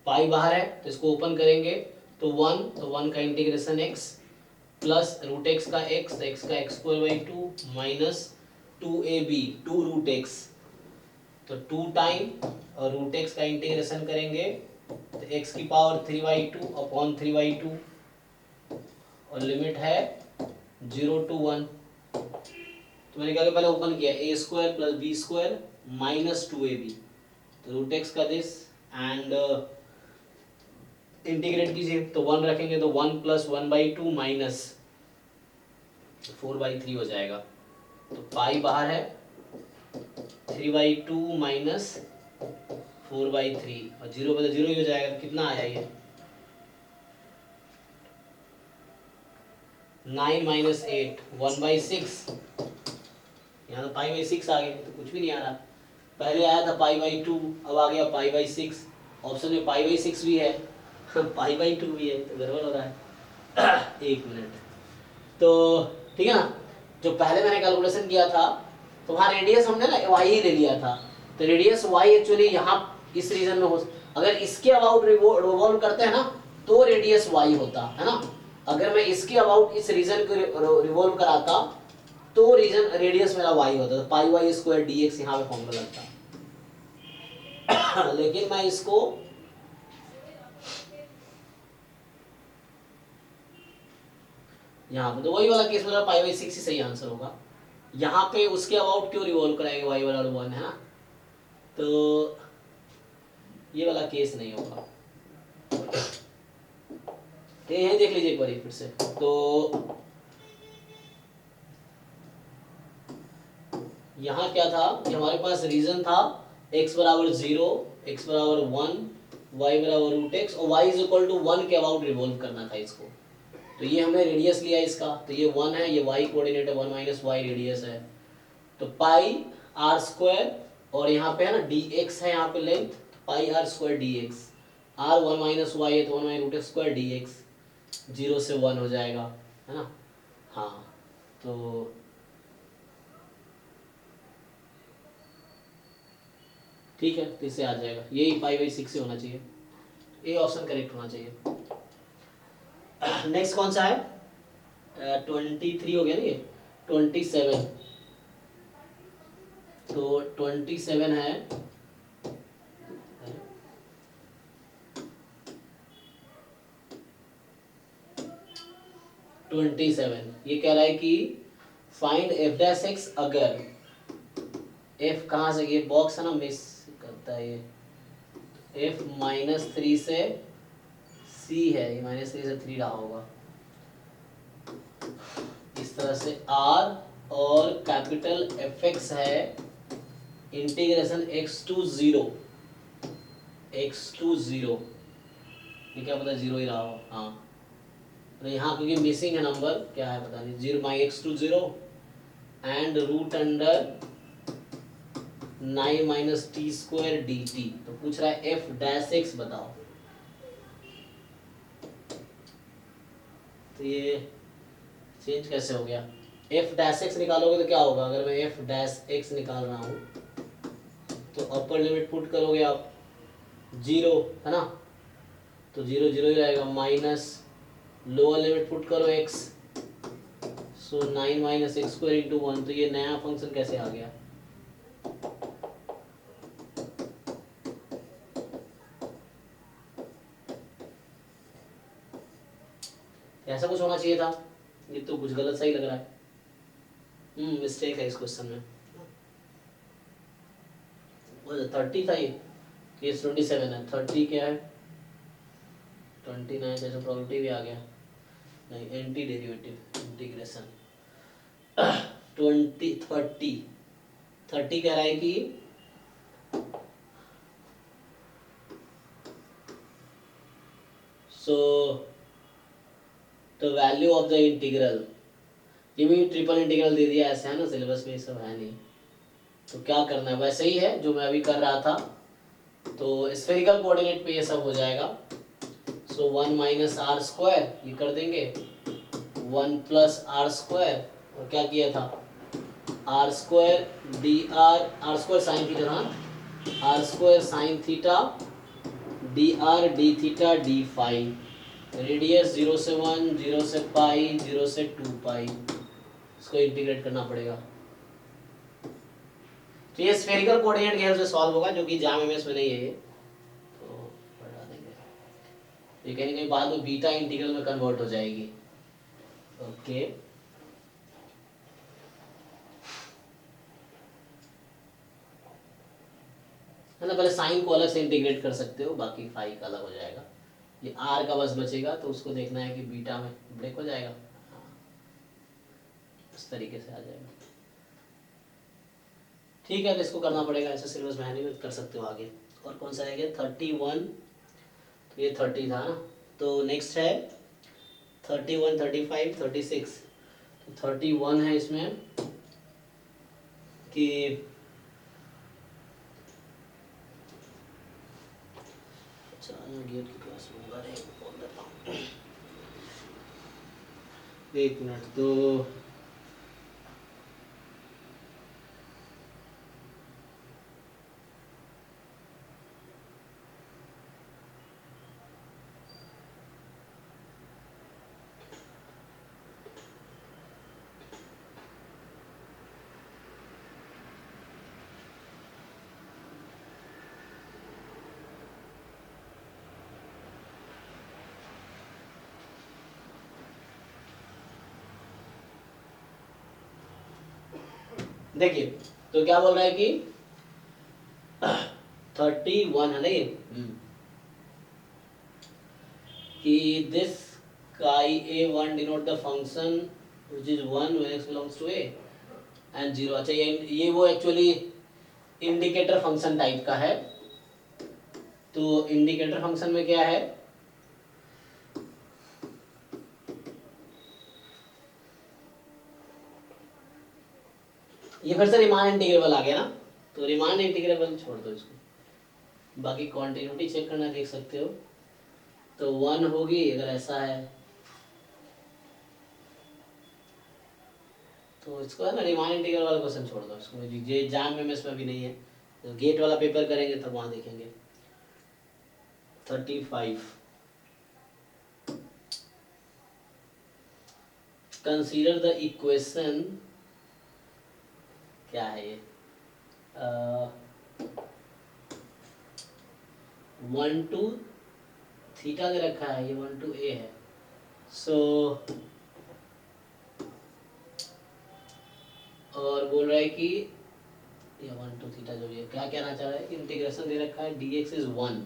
पाई बाहर है तो इसको ओपन करेंगे, तो 1, तो 1 का integration x plus root x का x, तो x का x square by 2 minus 2ab 2 root x, तो 2 टाइम और रूट x का इंटीग्रेशन करेंगे तो x की पावर 3/2 अपॉन 3/2, और लिमिट है 0 to 1। तो मैंने क्या किया, पहले ओपन किया a square plus b square minus 2ab, तो रूट x का दिस एंड इंटीग्रेट कीजिए, तो 1 रखेंगे तो 1 प्लस 1/2 माइनस 4/3 हो जाएगा। तो पाई बाहर है, 3/2 माइनस 4/3, और 0 बदल 0 ही हो जाएगा। कितना आया ये, 9 माइनस 8 1/6, यहाँ तो पाई/6 आ गया, तो कुछ भी नहीं आ रहा। पहले आया था पाई/2, अब आ गया पाई/6, ऑप्शन में पाई/6 भी है पाई/2 भी है, तो गड़बड़ हो रहा है एक मिनट, तो ठीक है ना। जो पहले मैंने कैलकुलेशन किया था, तो वहाँ रेडियस हमने ना y ही ले लिया था, तो रेडियस y एक्चुअली यहाँ इस रीजन में हो, अगर इसके अबाउट रिवॉल्व करते हैं ना तो रेडियस y होता है ना, अगर मैं इसके अबाउट इस रीजन को रिवॉल्व कराता तो रीजन रेडियस मेरा y होता, तो पाई वाई स्क्वायर dx यहाँ पे फॉर्मूला लगता लेकिन मैं इसको यहाँ पे, तो वही वाला केस मेरा पाई/6 ही सही आंसर होगा। यहाँ पे उसके अबाउट क्यों रिवॉल्व कराएंगे, y वाला 1 है ना, तो ये वाला केस नहीं होगा। तो यही देख लीजिए एक बार फिर से, तो यहाँ क्या था कि हमारे पास रीजन था x बराबर 0, x बराबर 1, y बराबर रूट x, और y इज इक्वल टू 1 के अबाउट रिवॉल्व करना था इसको। तो ये हमने रेडियस लिया इसका, तो ये 1 है, ये y कोऑर्डिनेट है, 1 माइनस y रेडियस है, तो पाई आर स्क्वायर, और यहाँ पे है ना dx है, यहाँ पे length, pi r square dx, r 1 minus y है तो 1 minus root x square dx, 0 से 1 हो जाएगा, है ना। हाँ, तो ठीक है, तो इससे आ जाएगा, यही पाई/6 से होना चाहिए, ये ऑप्शन करेक्ट होना चाहिए। नेक्स्ट कौन सा है, 23 हो गया ना, ये 27, तो 27 है, ये कह रहा है कि फाइंड f' अगर f कहाँ से, ये बॉक्स है ना मिस करता है, ये f -3 से c है, ये -3 से 3 रहा होगा, इस तरह से r, और कैपिटल fx है इंटीग्रेशन x to 0, ये क्या पता 0 ही रहा हो, हाँ, तो यहाँ क्योंकि मिसिंग है नंबर, क्या है पता नहीं, 0 माई x to 0 and root under 9 minus t square dt, तो पूछ रहा है f' बताओ, तो ये चेंज कैसे हो गया, f' निकालोगे तो क्या होगा, अगर मैं f' निकाल रहा हूँ तो अपर लिमिट पुट करोगे आप 0, है ना, तो 0 0 ही रहेगा, माइनस लोअर लिमिट पुट करो x, सो 9 माइनस x स्क्वायर इंटू 1, तो ये नया फंक्शन कैसे आ गया, ऐसा कुछ होना चाहिए था, ये तो कुछ गलत सा ही लग रहा है। मिस्टेक है इस क्वेश्चन में। वो 30 था ये 27 है। 30 क्या है 29, जैसे प्रोबेबिलिटी भी आ गया। नहीं, एंटी डेरिवेटिव इंटीग्रेशन 30 कह रहा है कि so the value of the integral, ये भी ट्रिपल इंटीग्रल दे दिया, ऐसे है ना, सिलेबस में ये सब है नहीं, तो क्या करना है वैसे ही है जो मैं अभी कर रहा था। तो स्फेरिकल कोऑर्डिनेट पे ये सब हो जाएगा। सो 1 माइनस आर स्क्वायर ये कर देंगे, 1 प्लस आर स्क्वायर, और क्या किया था R square D R square sine theta था, R square sine theta D R D theta D phi, radius 0 से 1, 0 से पाई, 0 से 2 पाई, इसको इंटीग्रेट करना पड़ेगा। तो ये स्फेरिकल कोऑर्डिनेट के हेल्प से सॉल्व होगा, जो कि जाम एमएस में नहीं है ये, तो पढ़ा देंगे। ये कहीं ना कहीं बाद में बीटा इंटीग्रल में कन्वर्ट हो जाएगी। ओके, है ना, पहले साइन को अलग से इंटीग्रेट कर सकते हो, बाकी फाई का अलग हो जाएगा। ये आर का बस बचेगा, तो उसको देखना है कि बीटा में ब्रेक हो जाएगा, इस तरीके से आ जाएगा। ठीक है, तो इसको करना पड़ेगा, ऐसे सिलेबस में नहीं कर सकते हो आगे। और कौन सा है 31, तो ये 30 था ना, तो नेक्स्ट है 31, 35, 36। तो 31 है इसमें कि गेट की क्लास में होगा, बोल देता हूँ, एक मिनट। तो देखिए, तो क्या बोल रहा है कि 31 है ना ये, कि this chi a1 denote the function which is 1 when x belongs to a and 0। अच्छा, ये वो एक्चुअली इंडिकेटर फंक्शन टाइप का है। तो इंडिकेटर फंक्शन में क्या है, ये फिर से रिमान इंटीग्रेबल आ गया ना, तो रिमान इंटीग्रेबल छोड़ दो इसको, बाकी कॉन्टिन्यूटी चेक करना देख सकते हो। तो 1 होगी अगर ऐसा है, तो इसको है ना रिमान इंटीग्रल वाला क्वेश्चन छोड़ दो, इसको ये जाम में इसमें अभी नहीं है, तो गेट वाला पेपर करेंगे तब वहां देखेंगे। 35 कंसीडर द इक्वेशन, क्या है ये 1 to थीटा दे रखा है, ये 1 to a है। सो और बोल रहा है कि ये 1 to थीटा जो ये क्या कहना चाह रहा है कि इंटीग्रेशन दे रखा है dx is 1,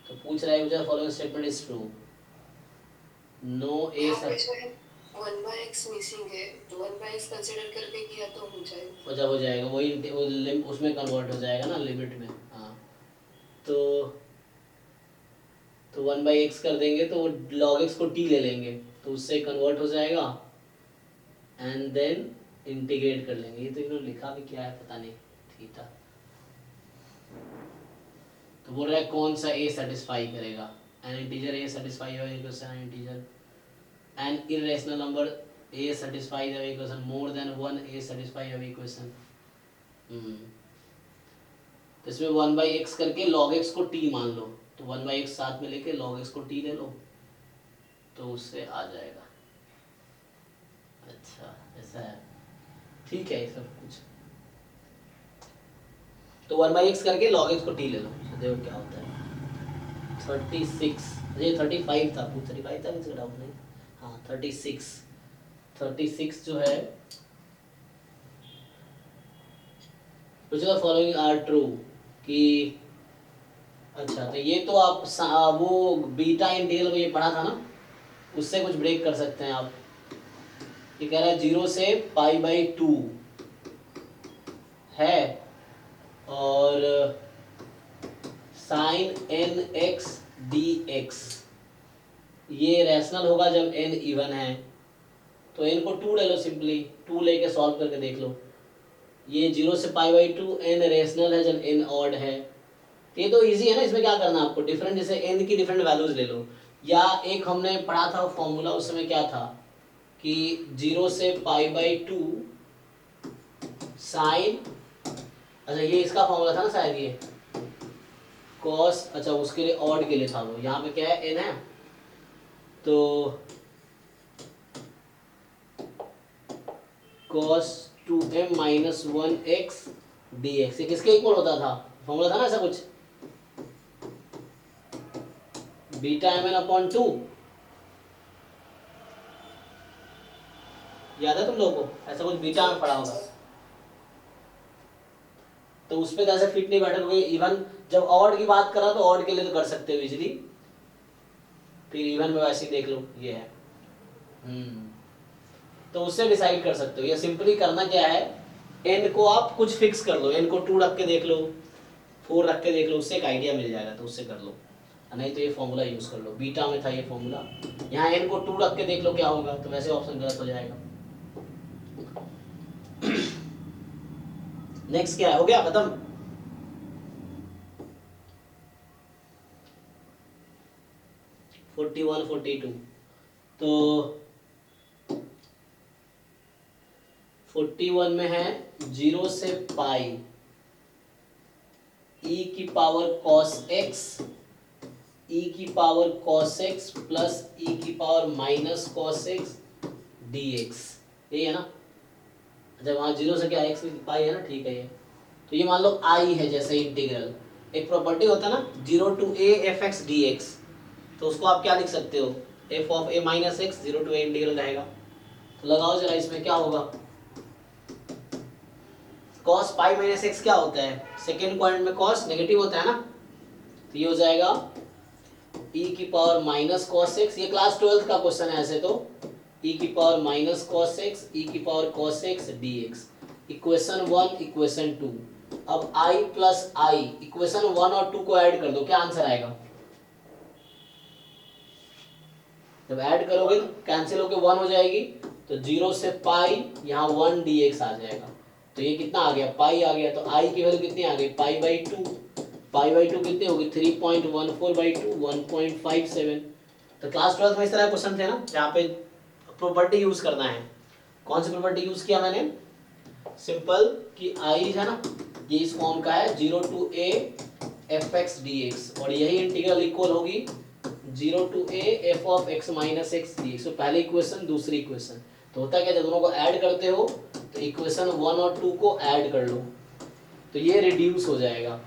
तो पूछ रहा है मुझे following statement is true, no a यहाँ पे जो है 1/x मिसिंग है, तो 1/x कंसीडर करके किया तो हो जाएगा वही वो उसमें कन्वर्ट हो जाएगा ना लिमिट में। हाँ, तो 1/x कर देंगे तो log x को t ले लेंगे, तो उससे कन्वर्ट हो जाएगा एंड देन इंटीग्रेट कर लेंगे। ये तो इन्होंने लिखा भी क्या है पता नहीं, थीटा। तो बोल रहा है कौन सा a सेटिस्फाई करेगा, एन इंटीजर a सेटिस्फाई होगा equation, N integer an irrational number a satisfy the equation, more than 1 a satisfy the equation. तो इसमें 1/x करके log x को t मान लो, तो 1/x साथ में लेके log x को t ले लो, तो उससे आ जाएगा। अच्छा, ऐसा है, ठीक है ये सब कुछ। तो 1/x करके log x को t ले लो, तो देखो क्या होता है। 36, ये 35 था, 35 था, किसी का डाउट नहीं। हाँ 36 जो है which of the following are true कि अच्छा तो ये तो आप वो बीटा इंटीग्रल में ये पढ़ा था ना, उससे कुछ ब्रेक कर सकते हैं आप। ये कह रहा है 0 से π/2 है और sin nx dx ये रैशनल होगा जब n इवन है। तो n को 2 ले लो, सिंपली 2 लेके सॉल्व करके देख लो। ये 0 से π/2 n रैशनल है जब n ऑड है। ये तो इजी है ना, इसमें क्या करना है आपको, डिफरेंट जैसे n की डिफरेंट वैल्यूज ले लो। या एक हमने पढ़ा था फॉर्मूला, उस समय क्या था कि 0 से π/2 साइन, अच्छा ये इसका फॉर्मूला था ना शायद, ये कॉस, अच्छा उसके लिए ऑड के लिए था वो। यहाँ पे क्या है n है, तो cos 2m minus 1x dx ये किसके इक्वल होता था, फॉर्मूला था ना ऐसा कुछ, बीटा mn अपॉन 2। याद है तुम लोगों को, ऐसा कुछ बीटा में पढ़ा होगा। तो उस पर कैसे फिट नहीं बैठा, क्योंकि इवन जब ऑड की बात करा तो ऑड के लिए तो कर सकते हो इजीली, फिर इवन में वैसे ही देख लो ये है। तो उससे डिसाइड कर सकते हो। या सिंपली करना क्या है, n को आप कुछ फिक्स कर लो, n को 2 रख के देख लो, 4 रख के देख लो, उससे एक आइडिया मिल जाएगा, तो उससे कर लो। नहीं तो ये फॉर्मूला यूज कर लो, बीटा में था ये फॉर्मूला। यहाँ n को 2 रख के देख लो क्या होगा, तो वैसे ऑप्शन गलत हो जाएगा। नेक्स्ट क्या है, हो गया खत्म। फोर्टी 42 तो 41 में है 0 से पाई e की पावर cos x, e की power cos x plus e की power minus cos x dx, यही है ना। अच्छा वहाँ 0 से क्या x की पाई है ना, ठीक है ये। तो ये मान लो i है, जैसे इंटीग्रल एक प्रॉपर्टी होता है ना 0 to a fx dx, तो उसको आप क्या लिख सकते हो, f of a minus x 0 to a integral रहेगा। तो लगाओ जरा इसमें क्या होगा, cos पाई माइनस एक्स क्या होता है, सेकेंड क्वाड्रेंट में cos नेगेटिव होता है ना, तो ये हो जाएगा e की पावर माइनस cos x, ये क्लास 12 का क्वेश्चन है ऐसे तो, e की power minus cos x, e की power cos x dx, equation 1 equation 2। अब i प्लस आई, इक्वेशन 1 और 2 को ऐड कर दो, क्या आंसर आएगा, जब ऐड करोगे कैंसिल होके 1 हो जाएगी, तो 0 से पाई यहाँ 1 dx आ जाएगा। तो ये कितना आ गया, पाई आ गया। तो आई की वैल्यू कितनी आ गई, पाई/2, पाई/2 कितनी होगी 3.14/2 1.57। तो क्लास 12 में इस तरह क्वेश्चन थे ना, जहाँ पे प्रॉपर्टी यूज करना है। कौन सी प्रॉपर्टी यूज किया मैंने, सिंपल कि आई है ना, ये इस फॉर्म का है 0 to a fx dx, और यही इंटीग्रल इक्वल होगी 0 to a f of x minus x dx। तो पहले इक्वेशन दूसरी इक्वेशन, तो होता है क्या, जब दोनों को ऐड करते हो तो इक्वेशन 1 और 2 को ऐड कर लो, तो ये रिड्यूस हो जाएगा।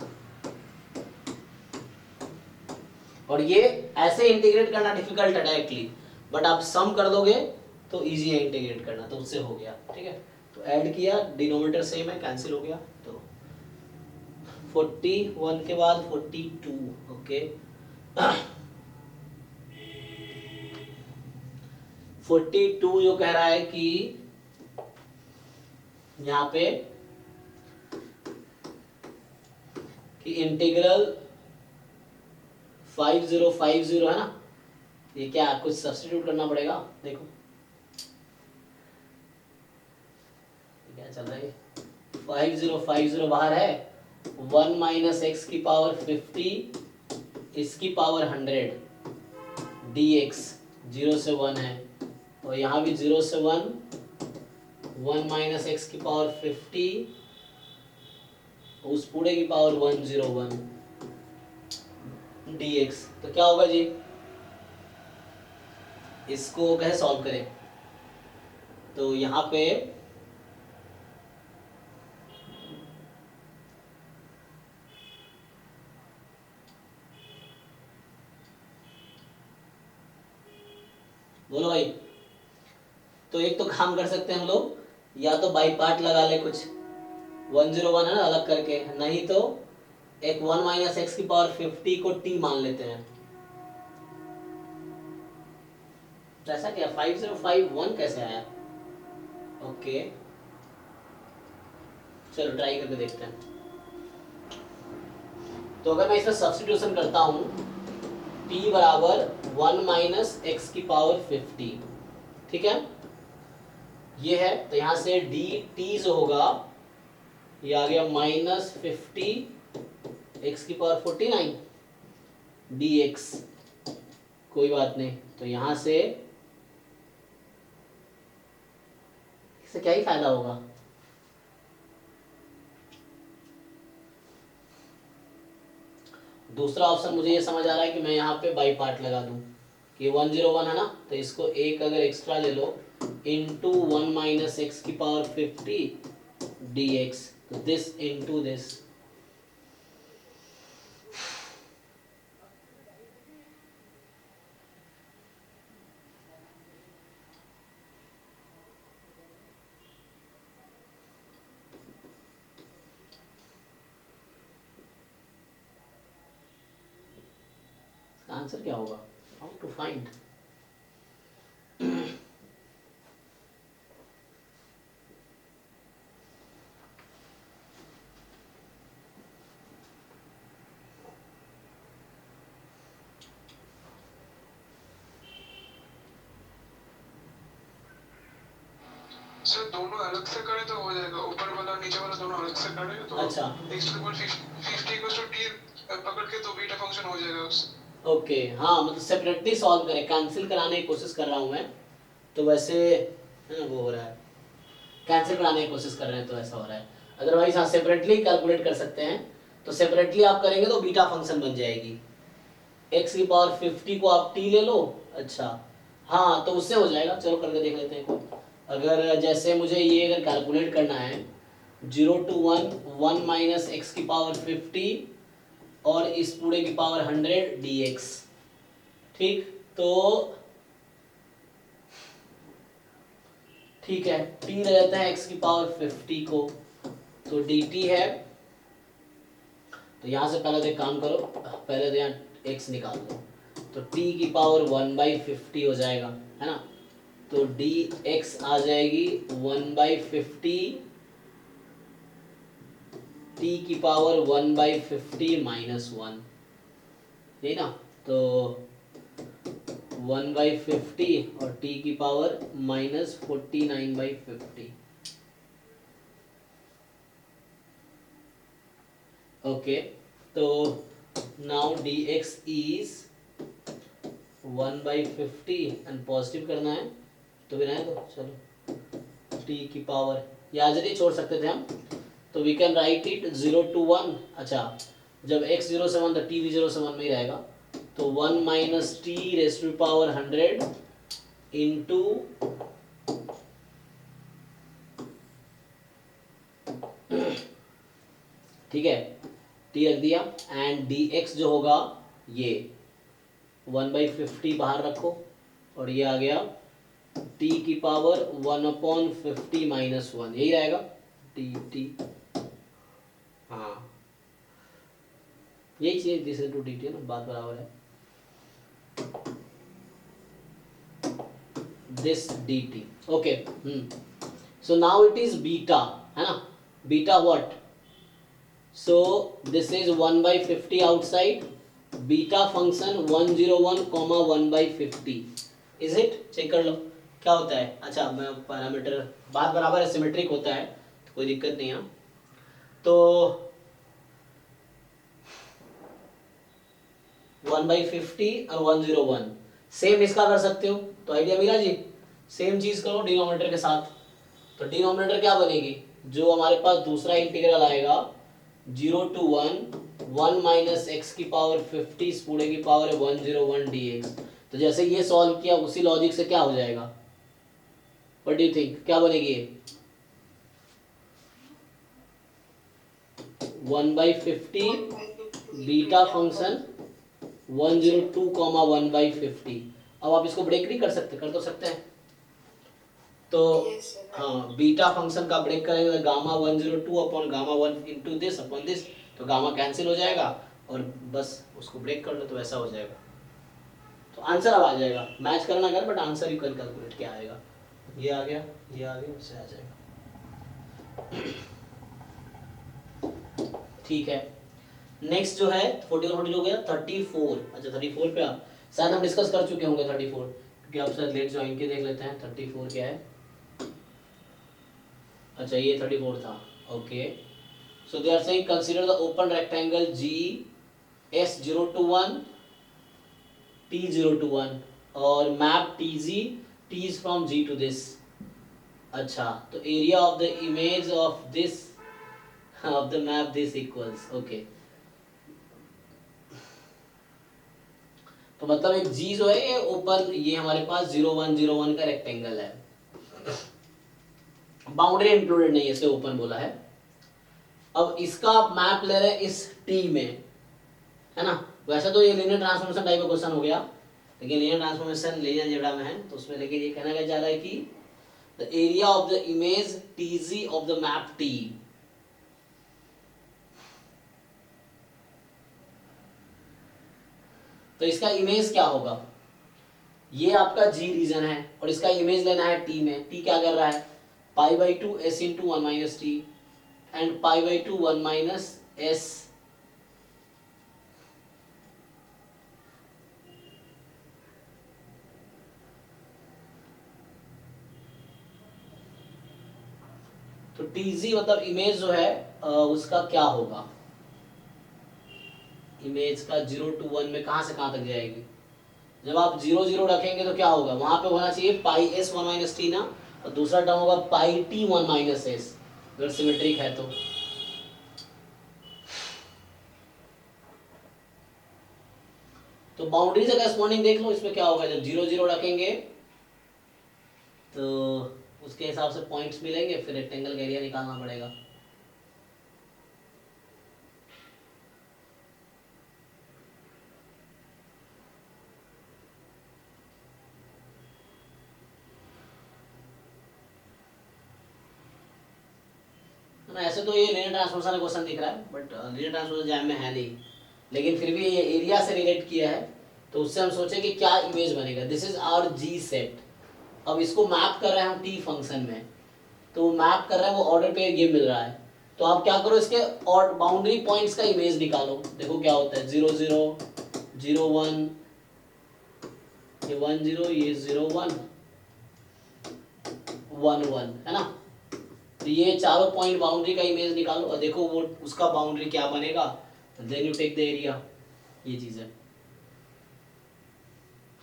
और ये ऐसे इंटीग्रेट करना डिफिकल्ट है डायरेक्टली, बट आप सम कर दोगे तो इजी है इंटीग्रेट करना, तो उससे हो गया। ठीक है, तो ऐड किया, डिनोमिनेटर सेम है, कैंसिल हो गया। तो 41 के बाद 42, ओके 42 जो कह रहा है कि यहाँ पे कि इंटीग्रल 5050 है ना, ये क्या कुछ सब्स्टिट्यूट करना पड़ेगा, देखो क्या चल रहा है, 5050 बाहर है, 1 माइनस एक्स की पावर 50 इसकी पावर 100 dx 0 से 1 है, और यहाँ भी 0 से 1 1 माइनस एक्स की पावर 50 उस पूरे की पावर 101 dx। तो क्या होगा जी, इसको कैसे सॉल्व करें, तो यहाँ पे बोलो भाई। तो एक तो काम कर सकते हैं हम लोग, या तो बाई पार्ट लगा ले कुछ, 101 है ना, अलग करके, नहीं तो एक 1 माइनस एक्स की पावर 50 को t मान लेते हैं। तो ऐसा क्या 5051 कैसे आया? ओके चलो ट्राई करके देखते हैं। तो अगर मैं इसमें सब्स्टिट्यूशन करता हूँ t बराबर 1 माइनस एक्स की पावर 50, ठीक है, ये है, तो यहाँ से डी टी जो होगा ये आ गया माइनस 50 एक्स की पावर 49 डी एक्स, कोई बात नहीं। तो यहाँ से इससे क्या ही फायदा होगा, दूसरा ऑप्शन मुझे ये समझ आ रहा है कि मैं यहाँ पे बाई पार्ट लगा दूं कि 101 है ना, तो इसको एक अगर एक्स्ट्रा ले लो इंटू 1 माइनस एक्स की पावर 50 डी एक्स, तो दिस इंटू दिस। आंसर क्या होगा, हाउ टू फाइंड? सर दोनों अलग से करें तो हो जाएगा, ऊपर वाला नीचे वाला दोनों अलग से करें तो अच्छा x to the power 50 equals to t पकड़ के तो बीटा फंक्शन हो जाएगा उससे। ओके हाँ, मतलब सेपरेटली सॉल्व करें, कैंसिल कराने की कोशिश कर रहा हूँ मैं, तो वैसे है ना वो हो रहा है, कैंसिल कराने की कोशिश कर रहे हैं तो ऐसा हो रहा है। अदरवाइज हाँ सेपरेटली कैलकुलेट कर सकते हैं, तो सेपरेटली आप करेंगे तो बीटा फंक्शन बन जाएगी। x की पावर 50 को आप t ले लो, अच्छा हाँ तो उससे हो जाएगा, चलो करके देख लेते हैं। अगर जैसे मुझे ये अगर कैलकुलेट करना है 0 to 1 माइनस एक्स की पावर 50 और इस पूरे की पावर 100 dx, ठीक, तो ठीक है t ले लेते हैं x की पावर 50 को, तो dt है, तो यहाँ से पहले तो एक काम करो, पहले तो यहाँ x निकाल दो, तो t की पावर 1/50 हो जाएगा, है ना, तो dx आ जाएगी 1/50 t की पावर 1/50 माइनस 1, यही ना, तो 1/50 और t की पावर माइनस 49/50। ओके तो now dx is 1/50 and positive करना है तो भी रहने दो, चलो t की पावर यहाँ जरिए छोड़ सकते थे हम, तो we can write it 0 to 1, अच्छा जब x 0 से 1 तो t भी 0 से 1 में ही रहेगा, तो 1 minus t raise to power 100 into ठीक है t रख दिया, एंड dx जो होगा ये 1/50 बाहर रखो और ये आ गया t की पावर 1/50 माइनस 1, यही रहेगा dt, हाँ यही चीज दिस इनटू dt है ना, बात बराबर है, this dt, okay so now it is beta, है ना, beta what, so this is 1/50 outside, beta function 101 1/50, is it, check कर लो क्या होता है। अच्छा मैं पैरामीटर बात बराबर है, सिमेट्रिक होता है तो कोई दिक्कत नहीं है, तो 1/50 और 101 सेम इसका कर सकते हो, तो आइडिया मीरा जी सेम चीज करो डिनोमिनेटर के साथ, तो डिनोमिनेटर क्या बनेगी, जो हमारे पास दूसरा इंटीग्रल आएगा 0 to 1 माइनस एक्स की पावर 50 इस पूरे की पावर है 101 dx, तो जैसे ये सॉल्व किया उसी लॉजिक से क्या हो जाएगा, व्हाट डू यू थिंक क्या बनेगी ये 1/50 बीटा फंक्शन 102 1/50। अब आप इसको ब्रेक नहीं कर सकते, कर तो सकते हैं, तो Yes, sir. हाँ, बीटा फंक्शन का ब्रेक करेंगे gamma 102 upon gamma 1 into this upon this, तो गामा कैंसिल हो जाएगा और बस उसको ब्रेक कर लो तो वैसा हो जाएगा। तो आंसर अब आ जाएगा, मैच करना कर but answer you can calculate क्या आएगा। ये आ गया, ये आ गया, उससे आ जाएगा। ठीक है, नेक्स्ट जो है 40 हो गया 34। अच्छा 34 पे आप शायद हम डिस्कस कर चुके होंगे 34, क्योंकि आप शायद लेट ज्वाइन के देख लेते हैं। 34 क्या है? अच्छा ये 34 था। Okay, so they are saying consider the open rectangle G S0 to 1 T0 to 1 और map TG, T is from G to this। अच्छा, तो area of the image of this of the map this equals. Okay, तो मतलब एक G जो है ये ओपन, ये हमारे पास 0101 का रेक्टेंगल है, बाउंड्री इंक्लूडेड नहीं है इसलिए ओपन बोला है। अब इसका आप मैप ले रहे हैं इस T में, है ना। वैसे तो ये लीनियर ट्रांसफॉर्मेशन टाइप का क्वेश्चन हो गया, लेकिन लीनियर ट्रांसफॉर्मेशन लीनियर अलजेब्रा में है तो उसमें, लेकिन ये कहना क्या जा रहा है कि the area of the image TG of the map T। तो इसका इमेज क्या होगा? ये आपका G रीजन है और इसका इमेज लेना है T में। T क्या कर रहा है? π/2 S into 1 minus T and π/2 1 minus S। तो TG मतलब इमेज जो है उसका क्या होगा? इमेज का 0 to 1 में कहां से कहां तक जाएगी? जब आप 0 0 रखेंगे तो क्या होगा? वहां पे होना चाहिए πS 1 minus T ना, और दूसरा टर्म होगा πT 1 minus S, अगर सिमेट्रिक है तो। तो बाउंड्री से करस्पॉन्डिंग देख लो, इसमें क्या होगा? जब 0 0 रखेंगे तो उसके हिसाब से पॉइंट्स मिलेंगे, फिर रेक्टेंगल का एरिया निकालना पड़ेगा। ना ऐसे तो ये लीनियर ट्रांसफॉर्मेशन का क्वेश्चन दिख रहा है, बट लीनियर ट्रांसफॉर्मेशन जैम में है नहीं, लेकिन फिर भी ये एरिया से रिलेट किया है तो उससे हम सोचे कि क्या इमेज बनेगा। This is our G set. अब इसको मैप कर रहे हैं हम T फंक्शन में, तो मैप कर रहे हैं वो ऑर्डर पे ये मिल रहा है। तो आप क्या करो, इसके और बाउंड्री पॉइंट्स का इमेज निकालो, देखो क्या होता है। 0 0 0 1, ये 1 0, ये 0 1 1 1, है ना। तो ये चारों पॉइंट बाउंड्री का इमेज निकालो और देखो वो उसका बाउंड्री क्या बनेगा, then you take the area. ये चीज है,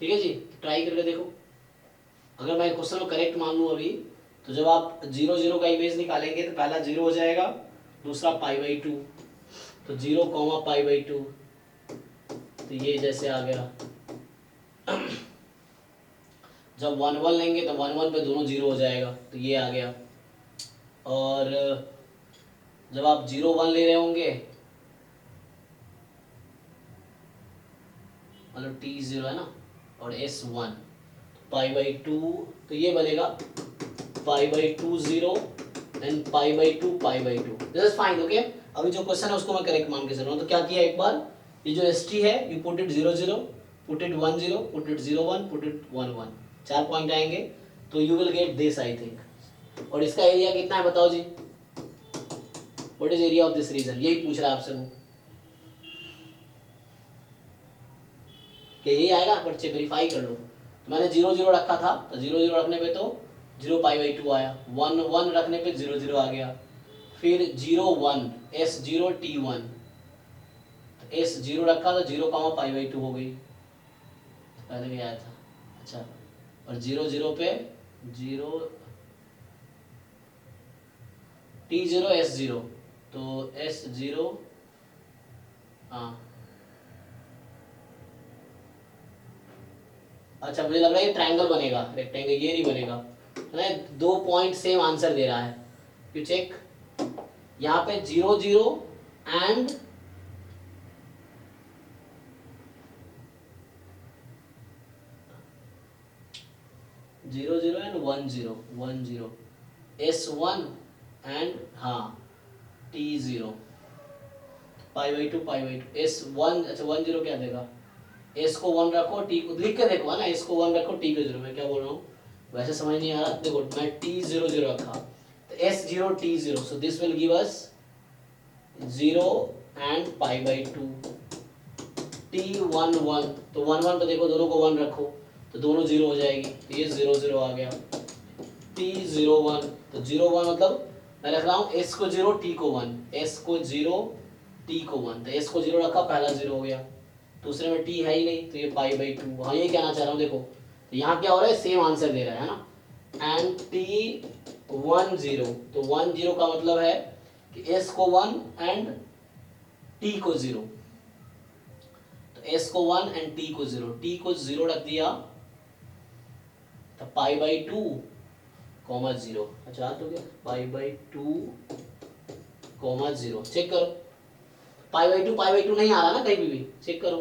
ठीक है जी। ट्राई करके देखो, अगर मैं क्वेश्चन को करेक्ट मान लूँ अभी, तो जब आप 0 0 का इमेज निकालेंगे तो पहला 0 हो जाएगा, दूसरा π/2, तो 0, π/2, तो ये जैसे आ गया। जब 1 1 लेंगे तो 1 1 पे दोनों 0 हो जाएगा, तो ये आ गया। और जब आप 0 1 ले रहे होंगे, मतलब T 0 है ना और S 1, π/2, तो ये बनेगा π/2 0 and π/2 π/2। This is fine, okay. अभी जो क्वेश्चन है उसको मैं करेक्ट मान के चल रहा हूँ। तो क्या किया, एक बार ये जो ST है you put it 0 0, put it 1 0, put it 0 1, put it 1 1, 4 point आएंगे, तो you will get this I think. और इसका एरिया कितना है बताओ जी? What is area of this region? यही पूछ रहा है आपसे वो, कि यही आएगा, पर चेक वेरीफाई कर लो। तो मैंने 0 0 रखा था, तो 0 0 रखने पे तो 0 π/2 आया, 1 1 रखने पे 0 0 आ गया, फिर 0 1 S0 T1, S0 रखा तो 0, π/2 हो गई, पहले भी आया था। अच्छा, और 0 0 पे 0 T0 S0, तो S0, हाँ अच्छा, मुझे लग रहा है ये ट्रायंगल बनेगा, रेक्टेंगल ये नहीं बनेगा, है ना। 2 पॉइंट सेम आंसर दे रहा है, यू चेक। यहाँ पे 0 0 एंड 0 0 एंड 1 0 1 0 S1 एंड हाँ T0 π/2 π/2 S1 अच्छा 1 0 क्या देगा S को 1 रखो T को लिख के देखो ना S को 1 रखो T को 0 मैं क्या बोल रहा हूँ वैसे समझ नहीं आ रहा देखो मैं T0 0 रखा तो S0 T0 so this will give us 0 and π/2 T1 1 तो 1 1 पे देखो दोनों को 1 रखो तो दोनों 0 हो जाएगी तो ये 0 0 आ गया T0 1 तो 0 1 मतलब मैं रख रहा हूँ S को 0 T को 1 S को 0 T को 1 तो S को 0 रखा पहला 0 हो गया दूसरे में T है ही नहीं तो ये π/2 हाँ ये कहना चाह रहा हूँ देखो तो यहाँ क्या हो रहा है सेम आंसर दे रहा है ना एंड T1 0 तो 1 0 का मतलब है कि S को 1 एंड T को 0 तो S को 1 एंड T को 0 T को 0 रख दिया तो π/2 कॉमा 0 अच्छा तो क्या π/2 कॉमा 0 चेक करो π/2 नहीं आ रहा ना कहीं भी चेक करो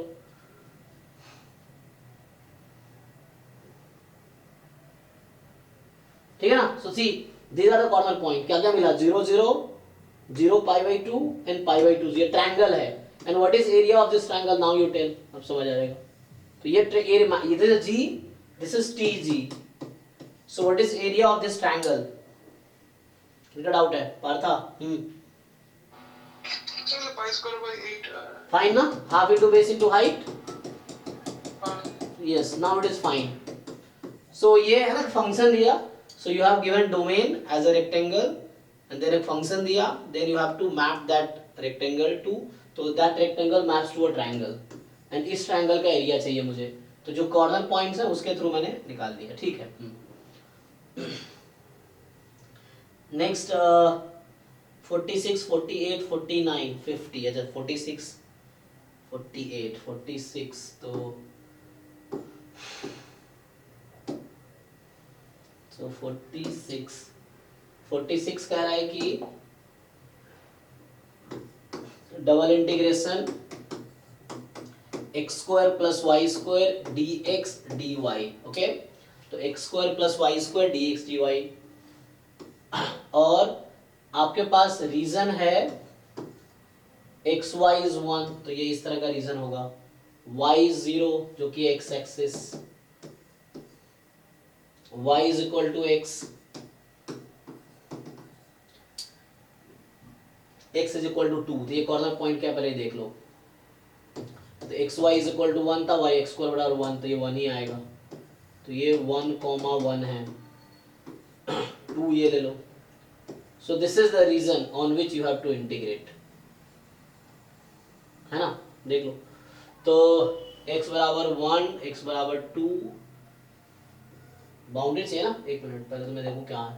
ठीक है ना so see these are the corner point क्या क्या मिला 0 0 0 π/2 एंड π/2 ये ट्रायंगल है and what is area of this triangle now you tell अब समझ आ जाएगा तो ये this is G this is TG so what is area of this triangle इनका डाउट है पार्था सर π² 8 फाइन ना half into base into height हाँ yes now it is fine so ये है ना फंक्शन दिया so you have given domain as a rectangle and then एक फंक्शन दिया then you have to map that rectangle to तो that rectangle maps to a triangle and इस triangle का एरिया चाहिए मुझे तो जो कॉर्नर पॉइंट्स है उसके थ्रू मैंने निकाल दिया ठीक है नेक्स्ट 46 48 49 50 अच्छा 46 48 46 तो so 46 कह रहा है कि double integration x square plus y square dx dy okay तो x square plus y square dx dy और आपके पास रीजन है xy is 1 तो ये इस तरह का रीजन होगा y is 0 जो कि x axis y is equal to x x is equal to 2 तो ये कॉर्नर पॉइंट क्या पहले देख लो तो xy is equal to 1 था y x स्क्वायर बराबर 1 तो ये 1 ही आएगा तो ये 1,1 है 2 ये ले लो so this is the reason on which you have to integrate है ना देख लो तो x बराबर 1 x बराबर 2 बाउंडेड चाहिए ना एक मिनट पहले तो मैं देखूं क्या है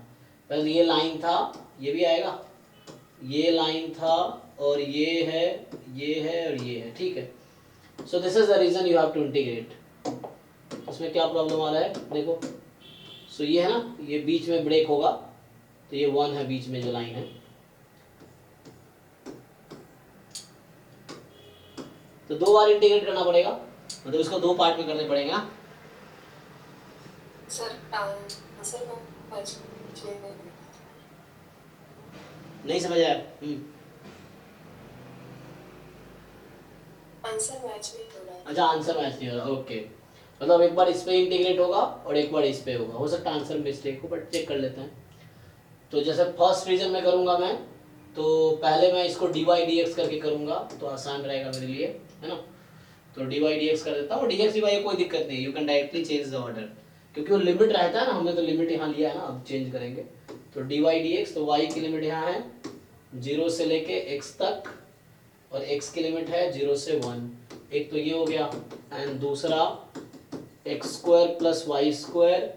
पहले ये लाइन था ये भी आएगा ये लाइन था और ये है और ये है ठीक है so this is the region you have to integrate इसमें क्या प्रॉब्लम आ रहा है देखो सो ये है ना ये बीच में ब्रेक होगा तो ये 1 है बीच में जो लाइन है तो 2 बार इंटीग्रेट करना पड़ेगा मतलब इसको 2 पार्ट में करने पड़ेंगे ना सर आंसर नहीं समझ आया आंसर मैच नहीं हो रहा है। अच्छा आंसर मैच नहीं हो रहा ओके मतलब एक बार इस पे इंटीग्रेट होगा और एक बार इस पे होगा हो सकता है आंसर मिस्टेक हो बट चेक कर लेते हैं तो जैसे फर्स्ट रीजन में करूंगा मैं तो पहले मैं इसको dy dx करके करूंगा तो आसान रहेगा मेरे लिए है ना तो dy dx कर देता हूँ dx dy कोई दिक्कत नहीं you can directly change the order क्योंकि वो लिमिट रहता है ना हमने तो लिमिट यहाँ लिया है ना अब चेंज करेंगे तो dy dx तो y की लिमिट यहाँ है 0 से लेके x तक और x की लिमिट है 0 से 1 एक तो ये हो गया एंड दूसरा x square plus y square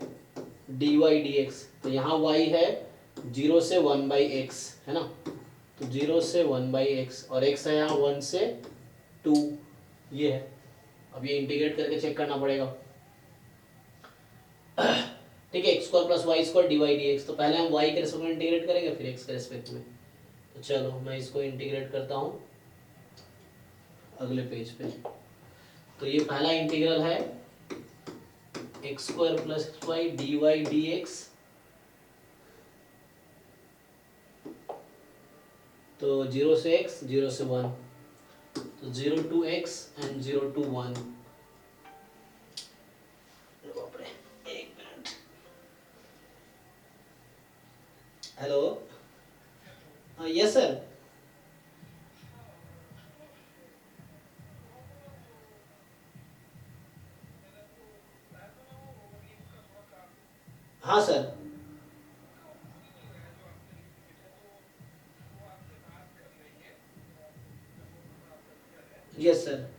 dy dx तो यहाँ y है 0 से 1/x है ना तो 0 से 1/x और x है यहाँ 1 से 2 ये है अब ये इंटीग्रेट करके चेक करना पड़ेगा ठीक है x square plus y square dy dx तो पहले हम y के रिस्पेक्ट में इंटीग्रेट करेंगे फिर x के रिस्पेक्ट में तो चलो मैं इसको इंटीग्रेट करता हूँ अगले पेज पे तो ये पहला इंटीग्रल है x square plus y d y d x, तो 0 से x 0 से 1, तो 0 to x एंड 0 to 1। बाप रे, एक मिनट। हेलो, हाँ यस सर। हाँ सर। Yes sir.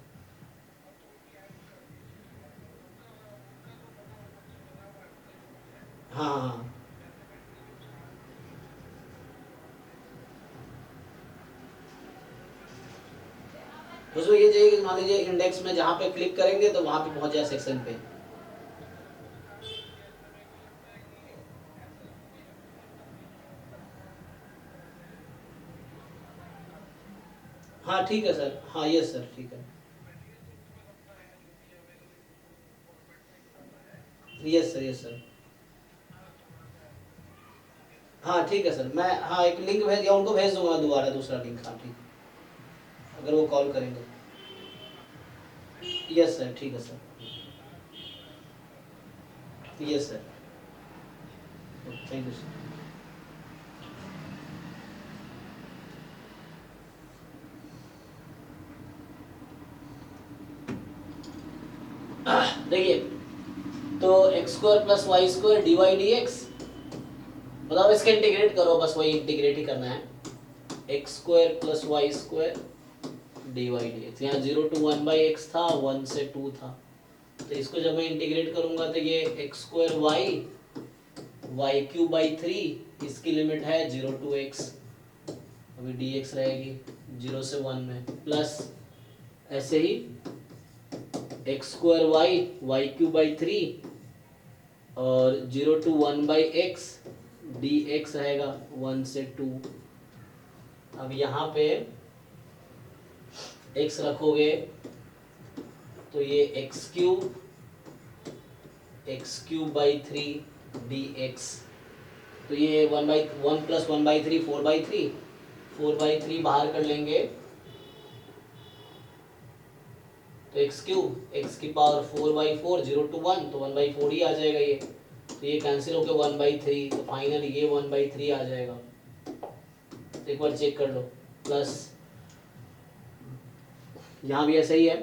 हाँ हाँ हाँ। उसमें ये चाहिए कि मान लीजिए इंडेक्स में जहाँ पे क्लिक करेंगे तो वहाँ पे पहुँच जाए सेक्शन पे। हाँ ठीक है सर, हाँ यस सर, ठीक है। Yes sir, yes sir. हाँ ठीक है सर, मैं हाँ एक लिंक भेज या उनको भेज दूंगा दोबारा दूसरा लिंक। हाँ ठीक, अगर वो कॉल करेंगे। यस सर, ठीक है sir. Yes sir, thank you sir. देखिए, तो x square plus y square d y d x, बताओ इसका इंटीग्रेट करो, बस वही इंटीग्रेट ही करना है। X square plus y square d y d x, यहाँ 0 to 1 बाई एक्स था, 1 से 2 था, तो इसको जब मैं इंटीग्रेट करूंगा तो ये x square Y cube by 3, इसकी लिमिट है 0 to x, अभी डी एक्स रहेगी 0 से 1 में, प्लस ऐसे ही X square Y cube by 3 और 0 to 1 by X D X रहेगा 1 से 2। अब यहाँ पे x रखोगे तो ये x cube by 3 D x, तो ये 1 प्लस 1/3 4/3, 4/3 बाहर कर लेंगे तो एक्स क्यूब एक्स की पावर 4/4, 0 to 1 तो 1/4 ही आ जाएगा ये, तो ये कैंसिल होकर 1/3, तो फाइनली ये 1/3 आ जाएगा। तो एक बार चेक कर लो, प्लस यहाँ भी ऐसा ही है,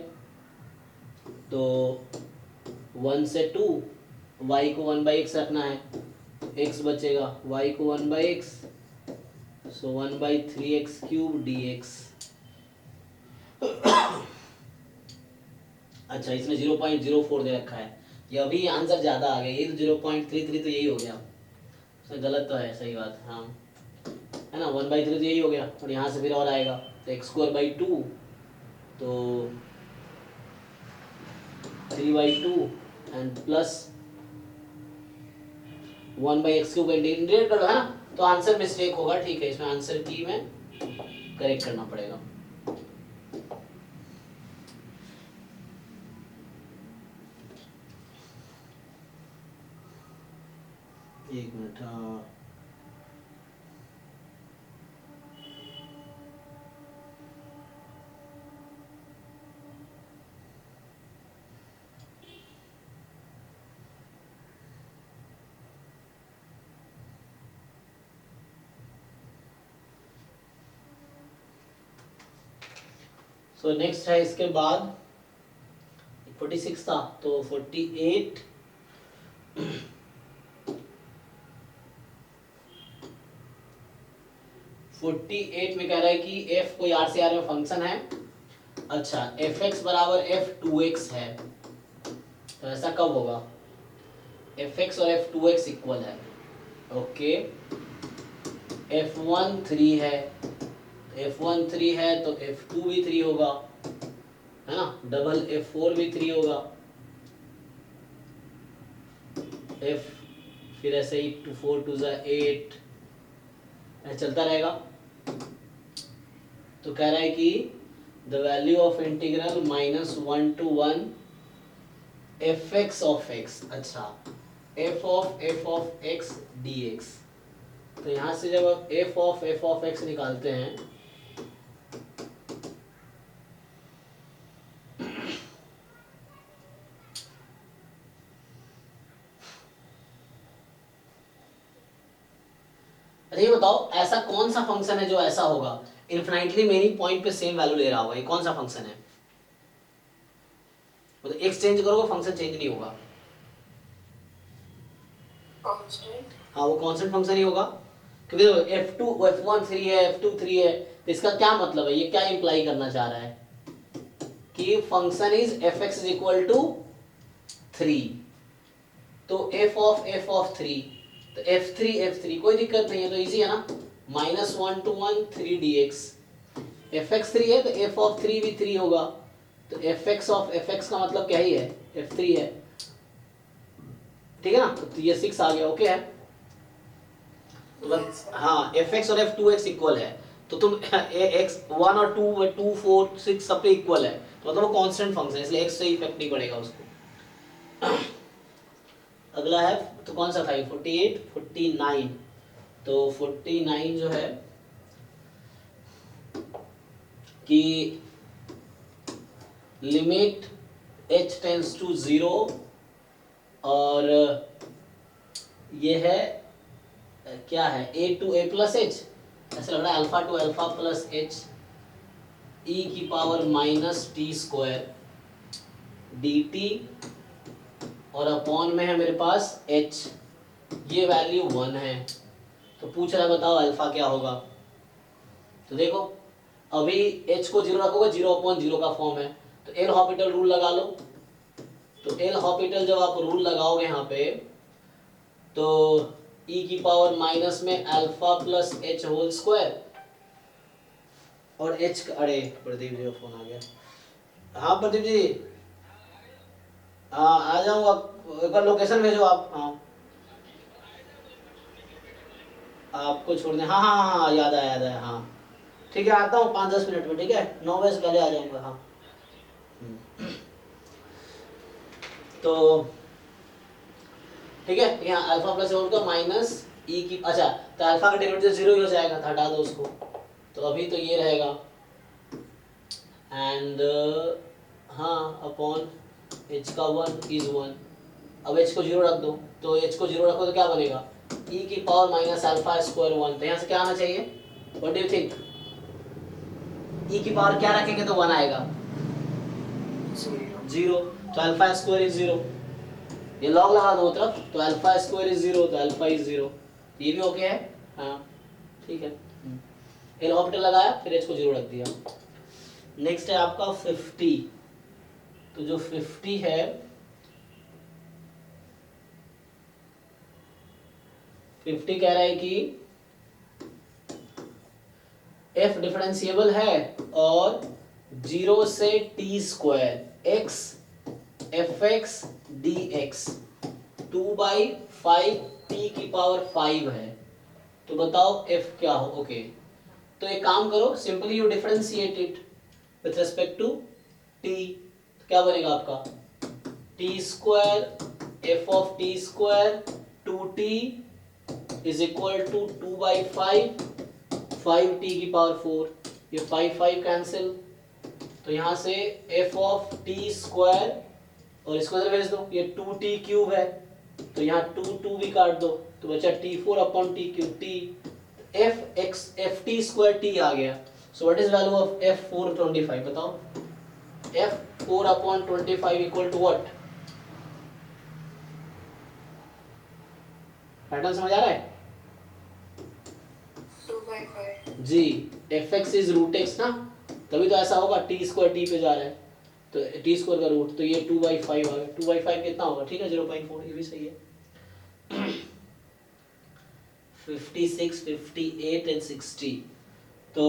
तो 1 से 2 y को 1/x रखना है, x बचेगा, y को 1/x, सो 1/3x क्यूब dx। अच्छा, इसमें 0.04 दे रखा है, ये अभी आंसर ज़्यादा आ गया, ये तो 0.33 तो यही हो गया, उसमें गलत तो है, सही बात हाँ है ना, 1/3 तो यही हो गया, और यहाँ से फिर और आएगा तो x²/2, तो 3/2 एंड प्लस 1/x³ का इंटीग्रेट कर लो, है ना, तो आंसर मिस्टेक होगा, ठीक है, इसमें आंसर की में करेक्ट करना पड़ेगा। एक मिनट, हाँ सो नेक्स्ट है इसके बाद 46 था, तो 48 में कह रहा है कि f कोई r से r में फंक्शन है, अच्छा fx बराबर f2x है, तो ऐसा कब होगा, fx और f2x इक्वल है, ओके, f1 3 है, f1 3 है तो f2 भी 3 होगा, है ना, डबल f4 भी 3 होगा, f फिर ऐसे ही 4 2 8 ऐसे चलता रहेगा। तो कह रहा है कि the value of integral -1 to 1 F X of X, अच्छा F of X D x. तो यहां से जब आप एफ ऑफ एक्स निकालते हैं अच्छा ये बताओ ऐसा कौन सा फंक्शन है जो ऐसा होगा इन्फिनाइटली मेनी पॉइंट पे सेम वैल्यू ले रहा होगा, ये कौन सा फंक्शन है? मतलब एक्स चेंज करोगे फंक्शन चेंज नहीं होगा। कांस्टेंट। हाँ वो कांस्टेंट फंक्शन ही होगा, क्योंकि f2 f1 3 है f2 3 है, तो इसका क्या मतलब है, ये क्या इंप्लाई करना चाह रहा है कि function is fx is equal to 3। तो f ऑफ 3, तो f3 कोई दिक्कत नहीं है, तो इजी है ना, -1 to 1 3 dx। fx 3 है तो f ऑफ 3 भी 3 होगा, तो fx ऑफ fx का मतलब क्या ही है, f3 है, ठीक है ना, तो ये 6 आ गया, ओके है। तो बस हाँ fx और f2x इक्वल है, तो तुम x 1 और 2 4 6 सब पे इक्वल है, तो मतलब वो कांस्टेंट फंक्शन है, इसलिए x से इफेक्ट नहीं पड़ेगा उसको। अगला है तो कौन सा था, 48 49, तो 49 जो है कि लिमिट h टेंड्स टू 0 और ये है क्या है a टू a प्लस h, ऐसा लग रहा है alpha to alpha plus h e की power minus t square dt और अपॉन में है मेरे पास h, ये वैल्यू 1 है। तो पूछ रहा है बताओ अल्फा क्या होगा, तो देखो अभी h को 0 रखोगे 0/0 का फॉर्म है, तो एल हॉपिटल रूल लगा लो। तो एल हॉपिटल जब आप रूल लगाओगे यहाँ पे तो e की पावर माइनस में alpha plus h whole square और h अरे प्रदीप जी का फोन आ गया। हाँ प्रदीप जी, हाँ आ जाऊंगा, एक बार लोकेशन भेजो आप। हाँ आपको छोड़ दें, हाँ हाँ हाँ हाँ, याद आया हाँ ठीक है, आता हूँ 5-10 मिनट में, ठीक है 9 बजे से पहले आ जाऊंगा। हाँ तो ठीक है, यहाँ अल्फा प्लस होगा माइनस ई की, अच्छा तो अल्फा का डेरिवेटिव 0 ही हो जाएगा, तो हटा दो उसको, तो अभी तो ये रहेगा एंड हाँ अपॉन h का 1 इज 1। अब h को 0 रख दो, तो h को 0 रखो तो क्या बनेगा, e की पावर माइनस अल्फा स्क्वायर 1, तो यहाँ से क्या आना चाहिए, what do you think, e की पावर क्या रखेंगे तो 1 आएगा, 0, तो अल्फा स्क्वायर इज 0, ये लॉग लगा दो तरफ, तो अल्फा स्क्वायर इज 0, तो अल्फा इज 0, ये भी ओके है, हाँ ठीक है। एल हॉपिटल लगाया फिर h को 0 रख दिया। नेक्स्ट है आपका 50, तो जो 50 है कह रहा है कि f डिफरेंशिएबल है और 0 से t square x fx dx 2/5 t की पावर 5 है, तो बताओ f क्या हो, ओके तो एक काम करो, simply you differentiate it with respect to t, तो क्या बनेगा आपका t square f of t square 2t is equal to 2/5 5t की पावर 4, ये 5 कैंसिल, तो यहाँ से f ऑफ t स्क्वायर और इसको इधर भेज दो, ये 2t क्यूब है, तो यहाँ 2 भी काट दो, तो बचा t4/t cube t, f t square t आ गया। सो what is value of f4/25 बताओ, f4/25 equal to what, pattern समझ आ रहा है 2/5 जी, fx इज रूट x ना, तभी तो ऐसा होगा, t स्क्वायर t पे जा रहा है तो t स्क्वायर का रूट, तो ये 2/5 आ गया, 2/5 कितना होगा, ठीक है 0.4, ये भी सही है। 56 58 एंड 60, तो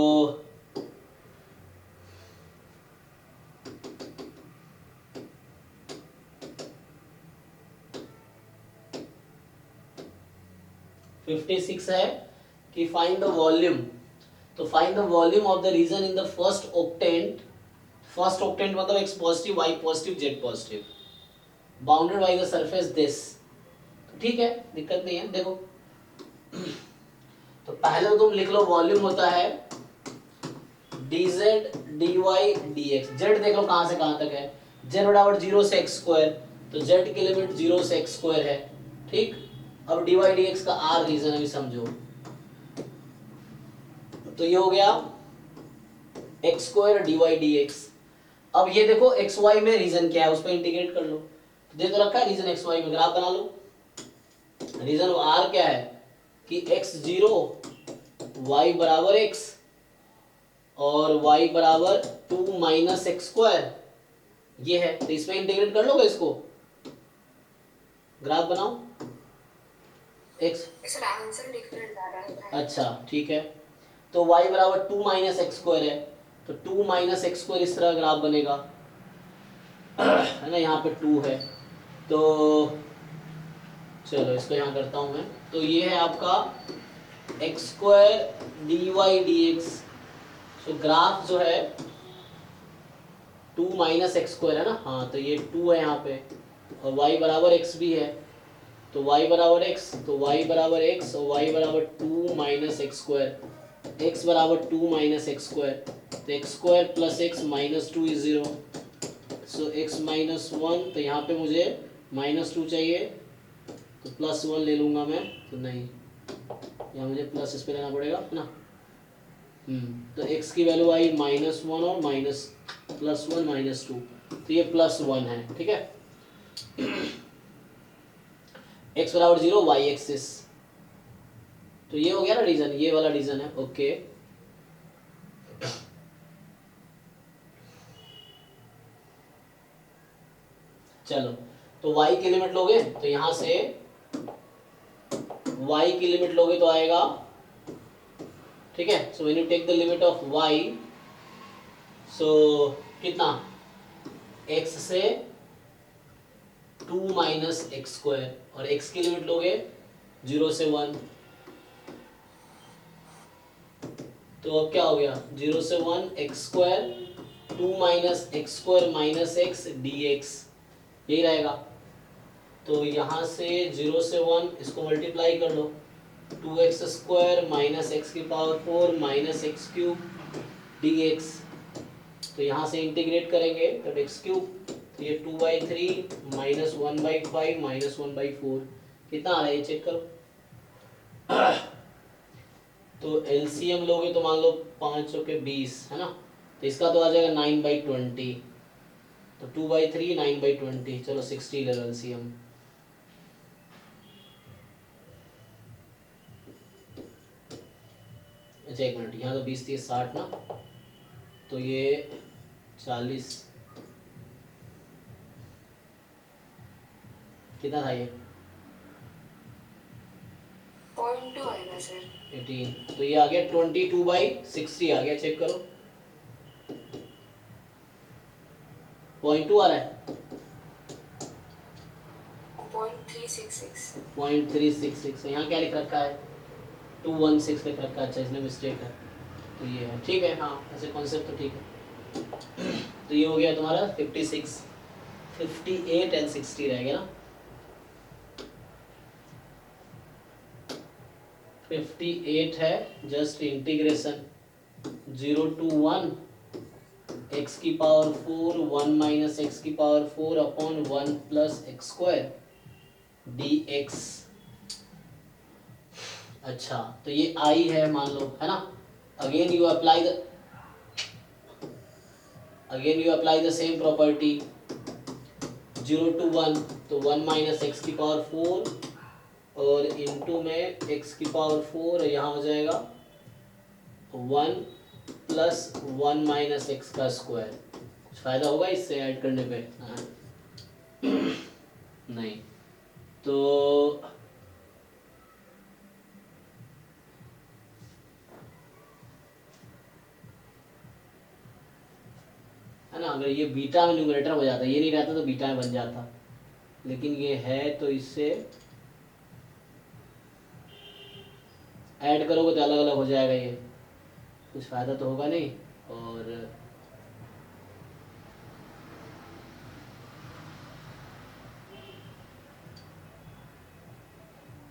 फिफ्टी सिक्स है कि फाइंड द वॉल्यूम, तो find the volume of the region in the first octant मतलब x positive y positive z positive, bounded by the surface this, ठीक है, दिक्कत नहीं है। देखो तो पहले तो तुम लिख लो वॉल्यूम होता है dz dy dx। z देख लो कहां से कहां तक है, z बराबर 0 से x स्क्वायर, तो z की लिमिट 0 से x स्क्वायर है, ठीक। अब dy dx का r रीजन अभी समझो, तो ये हो गया x स्क्वायर dy dx। अब ये देखो x y में रीजन क्या है, उस पर इंटीग्रेट कर लो, तो दे तो रखा है रीजन x y में, ग्राफ बना लो। रीजन r क्या है कि x0 y बराबर x और y बराबर 2 माइनस एक्स स्क्वायर, ये है, तो इसमें इंटीग्रेट कर लोगे इसको, ग्राफ बनाओ x। सर आंसर डिफरेंट आ रहा है। अच्छा ठीक है, तो y बराबर 2 माइनस एक्स स्क्वायर है, तो 2 माइनस एक्स स्क्वायर इस तरह ग्राफ बनेगा, है ना, यहाँ पे 2 है, तो चलो इसको यहाँ करता हूँ मैं। तो ये है आपका x square d y d x. तो ग्राफ जो है 2 माइनस एक्स स्क्वायर है ना, हाँ, तो ये 2 है यहाँ पे, और y बराबर x भी है, तो y बराबर x, तो y बराबर x और y बराबर 2 माइनस एक्स स्क्वायर, x बराबर 2 माइनस एक्स स्क्वायर, तो x square plus x minus 2 is 0, so x minus 1, तो यहाँ पे मुझे माइनस 2 चाहिए, तो प्लस 1 ले लूँगा मैं, तो नहीं, यहाँ मुझे प्लस इस पे लेना पड़ेगा ना। तो x की वैल्यू आई माइनस 1 और माइनस प्लस 1 माइनस 2, तो ये प्लस 1 है, ठीक है। x बराबर 0 y एक्सिस, तो ये हो गया ना रीजन, ये वाला रीजन है, ओके। चलो तो y की लिमिट लोगे तो यहां से y की लिमिट लोगे तो आएगा, ठीक है। So when you take the limit of y, सो कितना, x से 2 माइनस एक्स स्क्वायर, और x की लिमिट लोगे 0 से 1, तो अब क्या हो गया, 0 से 1 x square 2 minus x square minus x D x, यही रहेगा। तो यहाँ से 0 से 1 इसको मल्टीप्लाई कर लो, 2x स्क्वायर माइनस एक्स की power 4 minus x cube D x, तो यहाँ से इंटीग्रेट करेंगे तो एक्स क्यूब, तो ये 2/3 माइनस 1/5 माइनस 1/4, कितना आ रहा है ये चेक करो। तो एलसीएम लोगे तो मान लो 5 के 20 है ना, तो इसका तो आ जाएगा 9/20, तो 2/3 9/20, चलो 60 ले लो एलसीएम। अच्छा एक मिनट, यहाँ तो 20 30 60 ना, तो ये 40, कितना था ये 0.2 आएगा सर। 18, तो ये आ गया 22/60 आ गया, चेक करो 0.2 आ रहा है, 0.366। 0.366, यहाँ क्या लिख रखा है 216 लिख रखा है, अच्छा इसमें मिस्टेक है, तो ये है, ठीक है, हाँ ऐसे कॉन्सेप्ट तो ठीक है। तो ये हो गया तुम्हारा 56, 58 एंड 60 रह गया ना, 58 है जस्ट इंटीग्रेशन 0 to 1 x की पावर 4 1 माइनस एक्स की power 4 upon 1 plus x square dx। अच्छा तो ये I है मान लो, है ना। Again you apply the same property 0 to 1, तो 1 माइनस एक्स की पावर 4 और इनटू में x की पावर 4, और यहाँ हो जाएगा 1 प्लस 1 माइनस एक्स का स्क्वायर। कुछ फायदा होगा इससे ऐड करने पे? नहीं। तो है ना, अगर ये बीटा में न्यूमरेटर हो जाता, ये नहीं रहता तो बीटा में बन जाता, लेकिन ये है तो इससे ऐड करोगे तो अलग अलग हो जाएगा, ये कुछ फ़ायदा तो होगा नहीं। और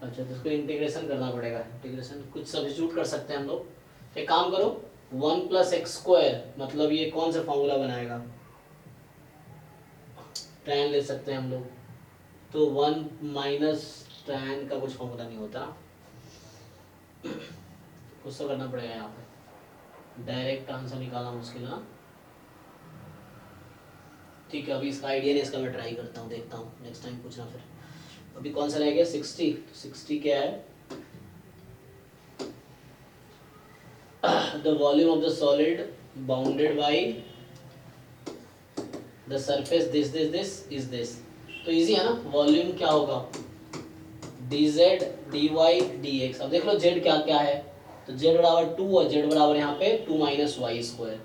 अच्छा, तो इसको इंटीग्रेशन करना पड़ेगा। इंटीग्रेशन कुछ सब्स्टिट्यूट कर सकते हैं हम लोग। एक काम करो, 1 + x² मतलब ये कौन सा फॉर्मूला बनाएगा, tan ले सकते हैं हम लोग। तो 1 - tan का कुछ फॉर्मूला नहीं होता, कुछ तो करना पड़ेगा यहाँ पे, डायरेक्ट आंसर निकालना मुश्किल है ना। ठीक है, अभी इसका आइडिया नहीं, इसका मैं ट्राई करता हूँ, देखता हूँ, नेक्स्ट टाइम पूछना फिर। अभी कौन सा रह गया, 60। 60 क्या है, the volume of the solid bounded by the surface this is this. तो इजी है ना, वॉल्यूम क्या होगा, dz dy dx। अब देख लो z क्या क्या है, तो z बराबर 2 और z बराबर यहाँ पे 2 - y²।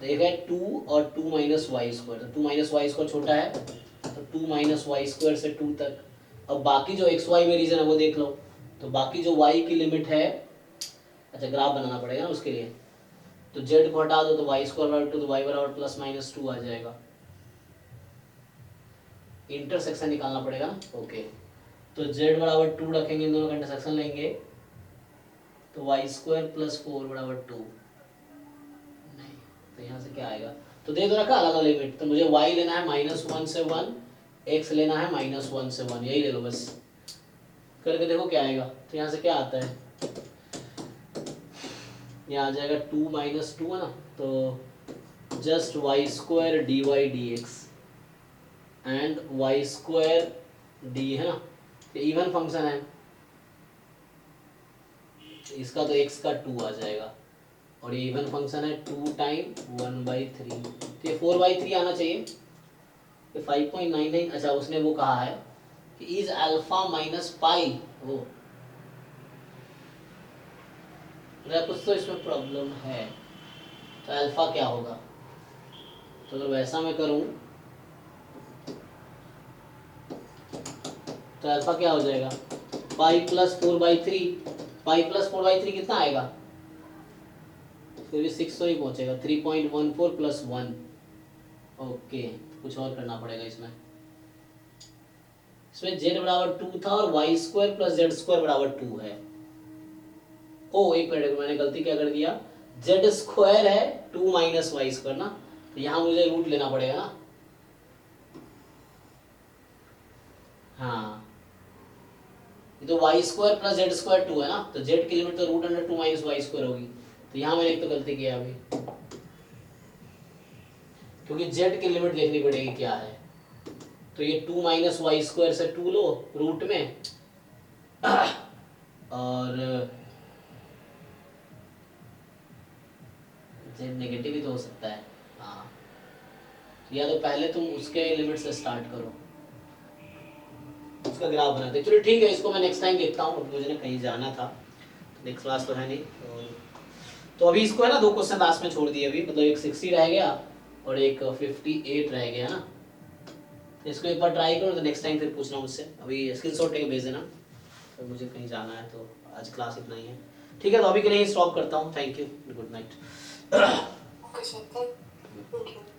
देख रहे 2 और 2 - y², तो 2 - y² छोटा है, तो 2 - y² से 2 तक। अब बाकी जो x y में रीजन है वो देख लो, तो बाकी जो y की लिमिट है, अच्छा ग्राफ बनाना पड़ेगा ना उसके लिए, तो z को हटा दो तो y² बराबर 2, तो y बराबर +-2 आ जाएगा। इंटरसेक्शन निकालना पड़ेगा ना, ओके। तो z बराबर 2 रखेंगे, इन दोनों का इंटरसेक्शन लेंगे, तो y² + 4 बराबर 2। नहीं, तो यहाँ से क्या आएगा, तो दे दो रखा अलग अलग लिमिट, तो मुझे y लेना है -1 से 1, x लेना है -1 से 1, यही ले लो बस। करके देखो क्या आएगा, तो यहाँ से क्या आता है, यहाँ आ जाएगा 2 - 2 है ना, तो just y² dy dx and y² d है ना, ये इवन फंक्शन है, इसका तो x का 2 आ जाएगा, और ये इवन फंक्शन है 2 टाइम 1/3, तो ये 4/3 आना चाहिए, ये 5.99। अच्छा उसने वो कहा है कि इज अल्फा -पाई, वो कुछ तो इसमें प्रॉब्लम है, तो अल्फा क्या होगा, तो अगर वैसा मैं करूं तो अल्फा क्या हो जाएगा, पाई + 4/3, पाई + 4/3 कितना आएगा, फिर भी 6 तो ही पहुंचेगा, 3.14 + 1। ओके, कुछ और करना पड़ेगा इसमें z बराबर 2 था और y² + z² बराबर 2 है। ओ एक मिनट, मैंने गलती क्या कर दिया, z² है 2 - y² ना, तो यहाँ मुझे रूट लेना पड़ेगा ना, हाँ, ये तो y² + z² 2 है ना, तो z की लिमिट तो √2 - y² होगी, तो यहाँ मैंने एक तो गलती किया अभी, क्योंकि z की लिमिट देखनी पड़ेगी क्या है, तो ये 2 - y² से 2 लो रूट में, और z नेगेटिव ही तो हो सकता है, हाँ, या तो पहले तुम उसके लिमिट से स्टार्ट करो, उसका ग्राफ बनाते। चलो ठीक है, इसको मैं नेक्स्ट टाइम देखता हूँ, मुझे ना कहीं जाना था, नेक्स्ट क्लास तो है नहीं, तो अभी इसको है ना 2 क्वेश्चन लास्ट में छोड़ दिए अभी, मतलब एक 60 रह गया और एक 58 रह गया ना, तो इसको एक बार ट्राई करो, तो नेक्स्ट टाइम फिर पूछना मुझसे, अभी स्क्रीनशॉट लेके भेज देना, तो मुझे कहीं जाना है, तो आज क्लास इतना ही है, ठीक है, तो अभी के लिए स्टॉप करता हूँ, thank you, good night. Okay sir, thank you.